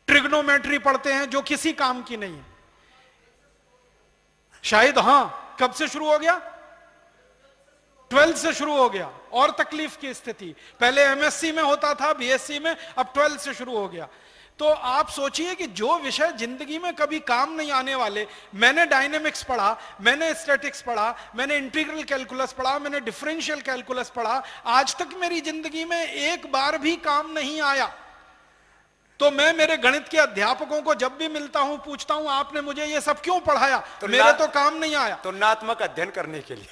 ट्रिग्नोमेट्री पढ़ते हैं जो किसी काम की नहीं है। शायद हां, कब से शुरू हो गया? 12th से शुरू हो गया। और तकलीफ की स्थिति, पहले एमएससी में होता था, बीएससी में, अब 12th से शुरू हो गया। तो आप सोचिए कि जो विषय जिंदगी में कभी काम नहीं आने वाले, मैंने डायनेमिक्स पढ़ा, मैंने स्टैटिक्स पढ़ा, मैंने इंटीग्रल कैलकुलस पढ़ा, मैंने डिफरेंशियल कैलकुलस पढ़ा, आज तक मेरी जिंदगी में एक बार भी काम नहीं आया। तो मैं मेरे गणित के अध्यापकों को जब भी मिलता हूं पूछता हूं, आपने मुझे ये सब क्यों पढ़ाया? तो मेरे तो काम नहीं आया। तुलनात्मक अध्ययन करने के लिए।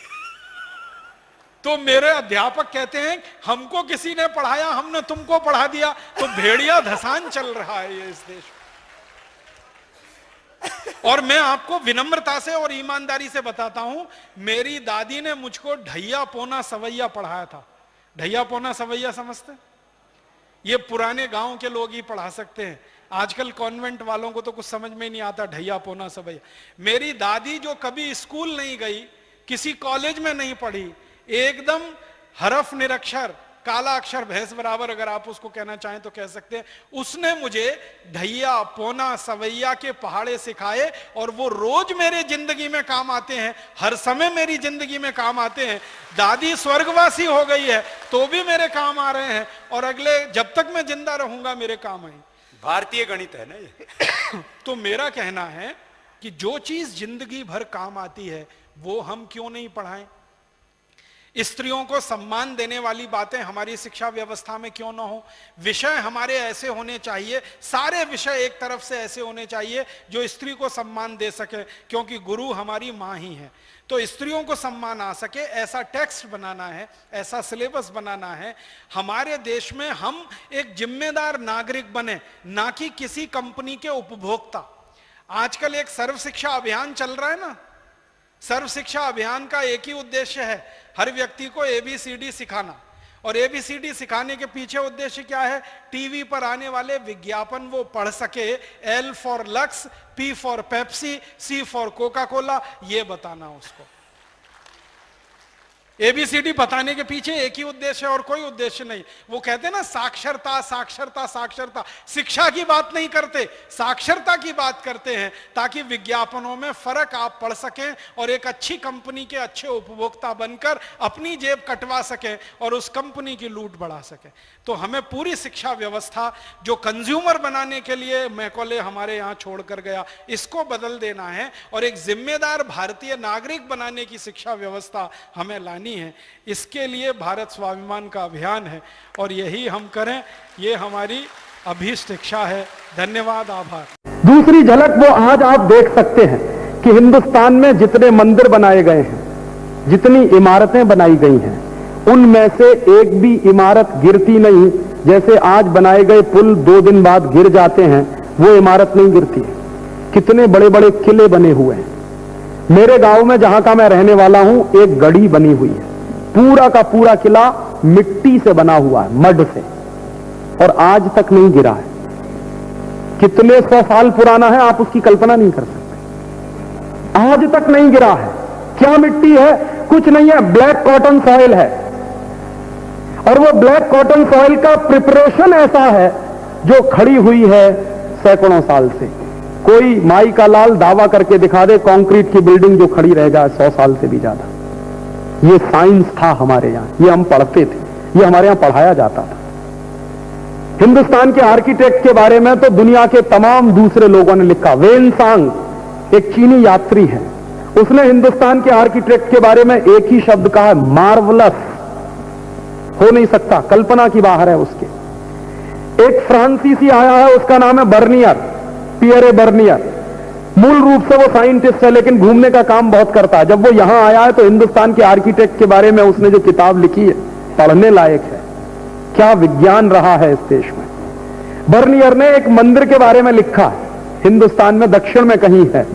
तो मेरे अध्यापक कहते हैं हमको किसी ने पढ़ाया, हमने तुमको पढ़ा दिया। तो भेड़िया धसान चल रहा है ये इस देश में। और मैं आपको विनम्रता से और ईमानदारी से बताता हूं, मेरी दादी ने मुझको ढैया पौना सवैया पढ़ाया था। ढैया पौना सवैया समझते? ये पुराने गांव के लोग ही पढ़ा सकते हैं, आजकल कॉन्वेंट वालों को तो कुछ समझ में नहीं आता ढैया पौना सवैया। मेरी दादी जो कभी स्कूल नहीं गई, किसी कॉलेज में नहीं पढ़ी, एकदम हरफ निरक्षर, काला अक्षर भैंस बराबर अगर आप उसको कहना चाहें तो कह सकते हैं, उसने मुझे ढैया पौना सवैया के पहाड़े सिखाए और वो रोज मेरे जिंदगी में काम आते हैं, हर समय मेरी जिंदगी में काम आते हैं। दादी स्वर्गवासी हो गई है तो भी मेरे काम आ रहे हैं और अगले जब तक मैं जिंदा रहूंगा मेरे काम आए। भारतीय गणित है ना ये। तो मेरा कहना है कि जो चीज जिंदगी भर काम आती है वो हम क्यों नहीं पढ़ाएं? स्त्रियों को सम्मान देने वाली बातें हमारी शिक्षा व्यवस्था में क्यों ना हो? विषय हमारे ऐसे होने चाहिए, सारे विषय एक तरफ से ऐसे होने चाहिए जो स्त्री को सम्मान दे सके, क्योंकि गुरु हमारी मां ही है। तो स्त्रियों को सम्मान आ सके ऐसा टेक्स्ट बनाना है, ऐसा सिलेबस बनाना है। हमारे देश में हम एक जिम्मेदार नागरिक बने, ना कि किसी कंपनी के उपभोक्ता। आजकल एक सर्व शिक्षा अभियान चल रहा है ना, सर्व शिक्षा अभियान का एक ही उद्देश्य है, हर व्यक्ति को ABCD सिखाना। और ABCD सिखाने के पीछे उद्देश्य क्या है? टीवी पर आने वाले विज्ञापन वो पढ़ सके, L for lux, P for Pepsi, C for Coca Cola, ये बताना उसको। ABCD बताने के पीछे एक ही उद्देश्य है और कोई उद्देश्य नहीं। वो कहते हैं ना साक्षरता साक्षरता साक्षरता, शिक्षा की बात नहीं करते, साक्षरता की बात करते हैं, ताकि विज्ञापनों में फर्क आप पढ़ सकें और एक अच्छी कंपनी के अच्छे उपभोक्ता बनकर अपनी जेब कटवा सकें और उस कंपनी की लूट बढ़ा सकें। तो हमें पूरी शिक्षा व्यवस्था जो कंज्यूमर बनाने के लिए मैकॉले हमारे यहाँ छोड़कर गया, इसको बदल देना है और एक जिम्मेदार भारतीय नागरिक बनाने की शिक्षा व्यवस्था हमें लानी है। इसके लिए भारत स्वाभिमान का अभियान है और यही हम करें, ये हमारी अभीष्ट इच्छा है। धन्यवाद, आभार। दूसरी झलक वो आज आप देख सकते हैं कि हिंदुस्तान में जितने मंदिर बनाए गए हैं, जितनी इमारतें बनाई गई हैं, उनमें से एक भी इमारत गिरती नहीं। जैसे आज बनाए गए पुल 2 दिन बाद गिर जाते हैं, वो इमारत नहीं गिरती है। कितने बड़े बड़े किले बने हुए हैं। मेरे गांव में जहां का मैं रहने वाला हूं, एक गढ़ी बनी हुई है, पूरा का पूरा किला मिट्टी से बना हुआ है, मड से, और आज तक नहीं गिरा है। कितने 100 साल पुराना है आप उसकी कल्पना नहीं कर सकते, आज तक नहीं गिरा है। क्या मिट्टी है? कुछ नहीं है, ब्लैक कॉटन सॉइल है। और वो ब्लैक कॉटन सॉइल का प्रिपरेशन ऐसा है जो खड़ी हुई है सैकड़ों साल से। कोई माई का लाल दावा करके दिखा दे कंक्रीट की बिल्डिंग जो खड़ी रह जाए 100 साल से भी ज्यादा। ये साइंस था हमारे यहां, ये हम पढ़ते थे, ये हमारे यहां पढ़ाया जाता था। हिंदुस्तान के आर्किटेक्ट के बारे में तो दुनिया के तमाम दूसरे लोगों ने लिखा। वेन सांग एक चीनी यात्री है, उसने हिंदुस्तान के आर्किटेक्ट के बारे में एक ही शब्द कहा है, मार्वलस। हो नहीं सकता, कल्पना की बाहर है उसके। एक फ्रांसीसी आया है, उसका नाम है बर्नियर, पियरे बर्नियर। मूल रूप से वो साइंटिस्ट है लेकिन घूमने का काम बहुत करता है। जब वो यहां आया है तो हिंदुस्तान के आर्किटेक्ट के बारे में उसने जो किताब लिखी है पढ़ने लायक है। क्या विज्ञान रहा है इस देश में। बर्नियर ने एक मंदिर के बारे में लिखा है, हिंदुस्तान में दक्षिण में कहीं है,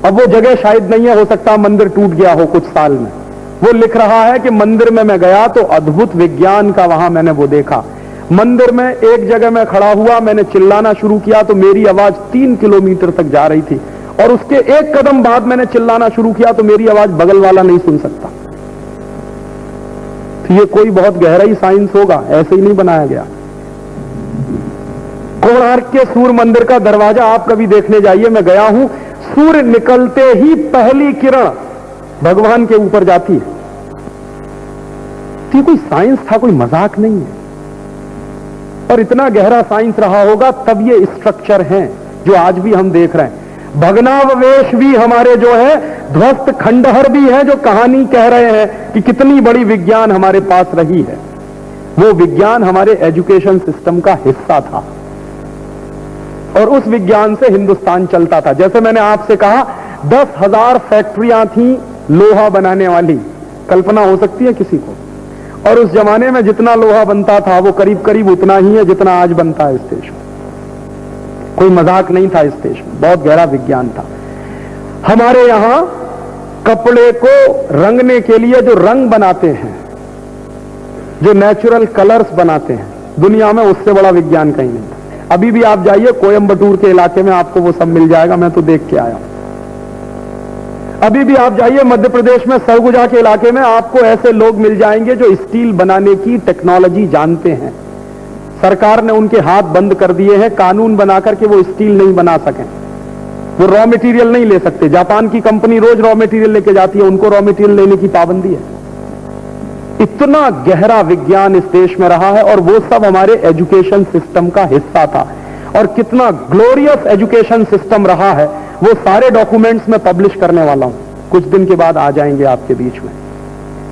अब वो जगह शायद नहीं है, हो सकता मंदिर टूट गया हो कुछ साल में। वो लिख रहा है कि मंदिर में मैं गया तो अद्भुत विज्ञान का वहां मैंने वो देखा। मंदिर में एक जगह मैं खड़ा हुआ, मैंने चिल्लाना शुरू किया तो मेरी आवाज 3 किलोमीटर तक जा रही थी, और उसके एक कदम बाद मैंने चिल्लाना शुरू किया तो मेरी आवाज बगल वाला नहीं सुन सकता। तो ये कोई बहुत गहराई साइंस होगा, ऐसे ही नहीं बनाया गया। कोणार्क के सूर्य मंदिर का दरवाजा आप कभी देखने जाइए, मैं गया हूं, सूर्य निकलते ही पहली किरण भगवान के ऊपर जाती है। तो ये कोई साइंस था, कोई मजाक नहीं है। और इतना गहरा साइंस रहा होगा तब ये स्ट्रक्चर हैं जो आज भी हम देख रहे हैं। भग्नावशेष भी हमारे जो है, ध्वस्त खंडहर भी है जो कहानी कह रहे हैं कि कितनी बड़ी विज्ञान हमारे पास रही है। वो विज्ञान हमारे एजुकेशन सिस्टम का हिस्सा था और उस विज्ञान से हिंदुस्तान चलता था। जैसे मैंने आपसे कहा 10,000 फैक्ट्रियां थी लोहा बनाने वाली, कल्पना हो सकती है किसी को। और उस जमाने में जितना लोहा बनता था वो करीब करीब उतना ही है जितना आज बनता है इस देश में। कोई मजाक नहीं था इस देश में, बहुत गहरा विज्ञान था। हमारे यहां कपड़े को रंगने के लिए जो रंग बनाते हैं, जो नेचुरल कलर्स बनाते हैं, दुनिया में उससे बड़ा विज्ञान कहीं नहीं था। अभी भी आप जाइए कोयंबटूर के इलाके में, आपको वो सब मिल जाएगा, मैं तो देख के आया हूं। अभी भी आप जाइए मध्य प्रदेश में सरगुजा के इलाके में, आपको ऐसे लोग मिल जाएंगे जो स्टील बनाने की टेक्नोलॉजी जानते हैं। सरकार ने उनके हाथ बंद कर दिए हैं कानून बनाकर के वो स्टील नहीं बना सकें, वो रॉ मटेरियल नहीं ले सकते। जापान की कंपनी रोज रॉ मटेरियल लेके जाती है, उनको रॉ मटेरियल लेने की पाबंदी है। इतना गहरा विज्ञान इस देश में रहा है और वो सब हमारे एजुकेशन सिस्टम का हिस्सा था। और कितना ग्लोरियस एजुकेशन सिस्टम रहा है वो सारे डॉक्यूमेंट्स में पब्लिश करने वाला हूं, कुछ दिन के बाद आ जाएंगे आपके बीच में,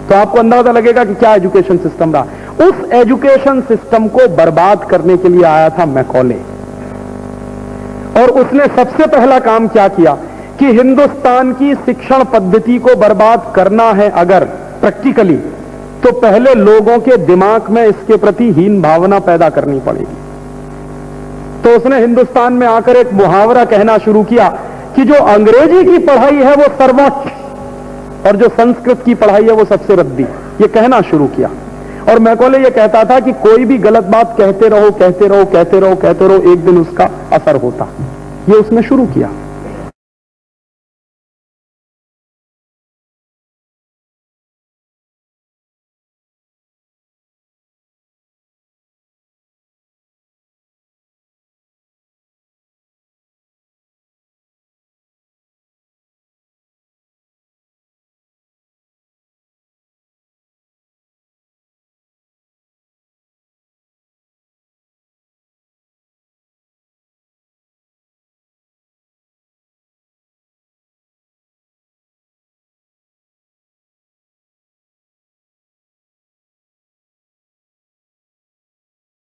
तो आपको अंदाजा लगेगा कि क्या एजुकेशन सिस्टम रहा। उस एजुकेशन सिस्टम को बर्बाद करने के लिए आया था मैकॉले, और उसने सबसे पहला काम क्या किया कि हिंदुस्तान की शिक्षण पद्धति को बर्बाद करना है अगर प्रैक्टिकली, तो पहले लोगों के दिमाग में इसके प्रति हीन भावना पैदा करनी पड़ेगी। तो उसने हिंदुस्तान में आकर एक मुहावरा कहना शुरू किया कि जो अंग्रेजी की पढ़ाई है वो सर्वोच्च और जो संस्कृत की पढ़ाई है वो सबसे रद्दी, ये कहना शुरू किया। और मैकॉले ये कहता था कि कोई भी गलत बात कहते रहो कहते रहो कहते रहो कहते रहो, एक दिन उसका असर होता। ये उसने शुरू किया।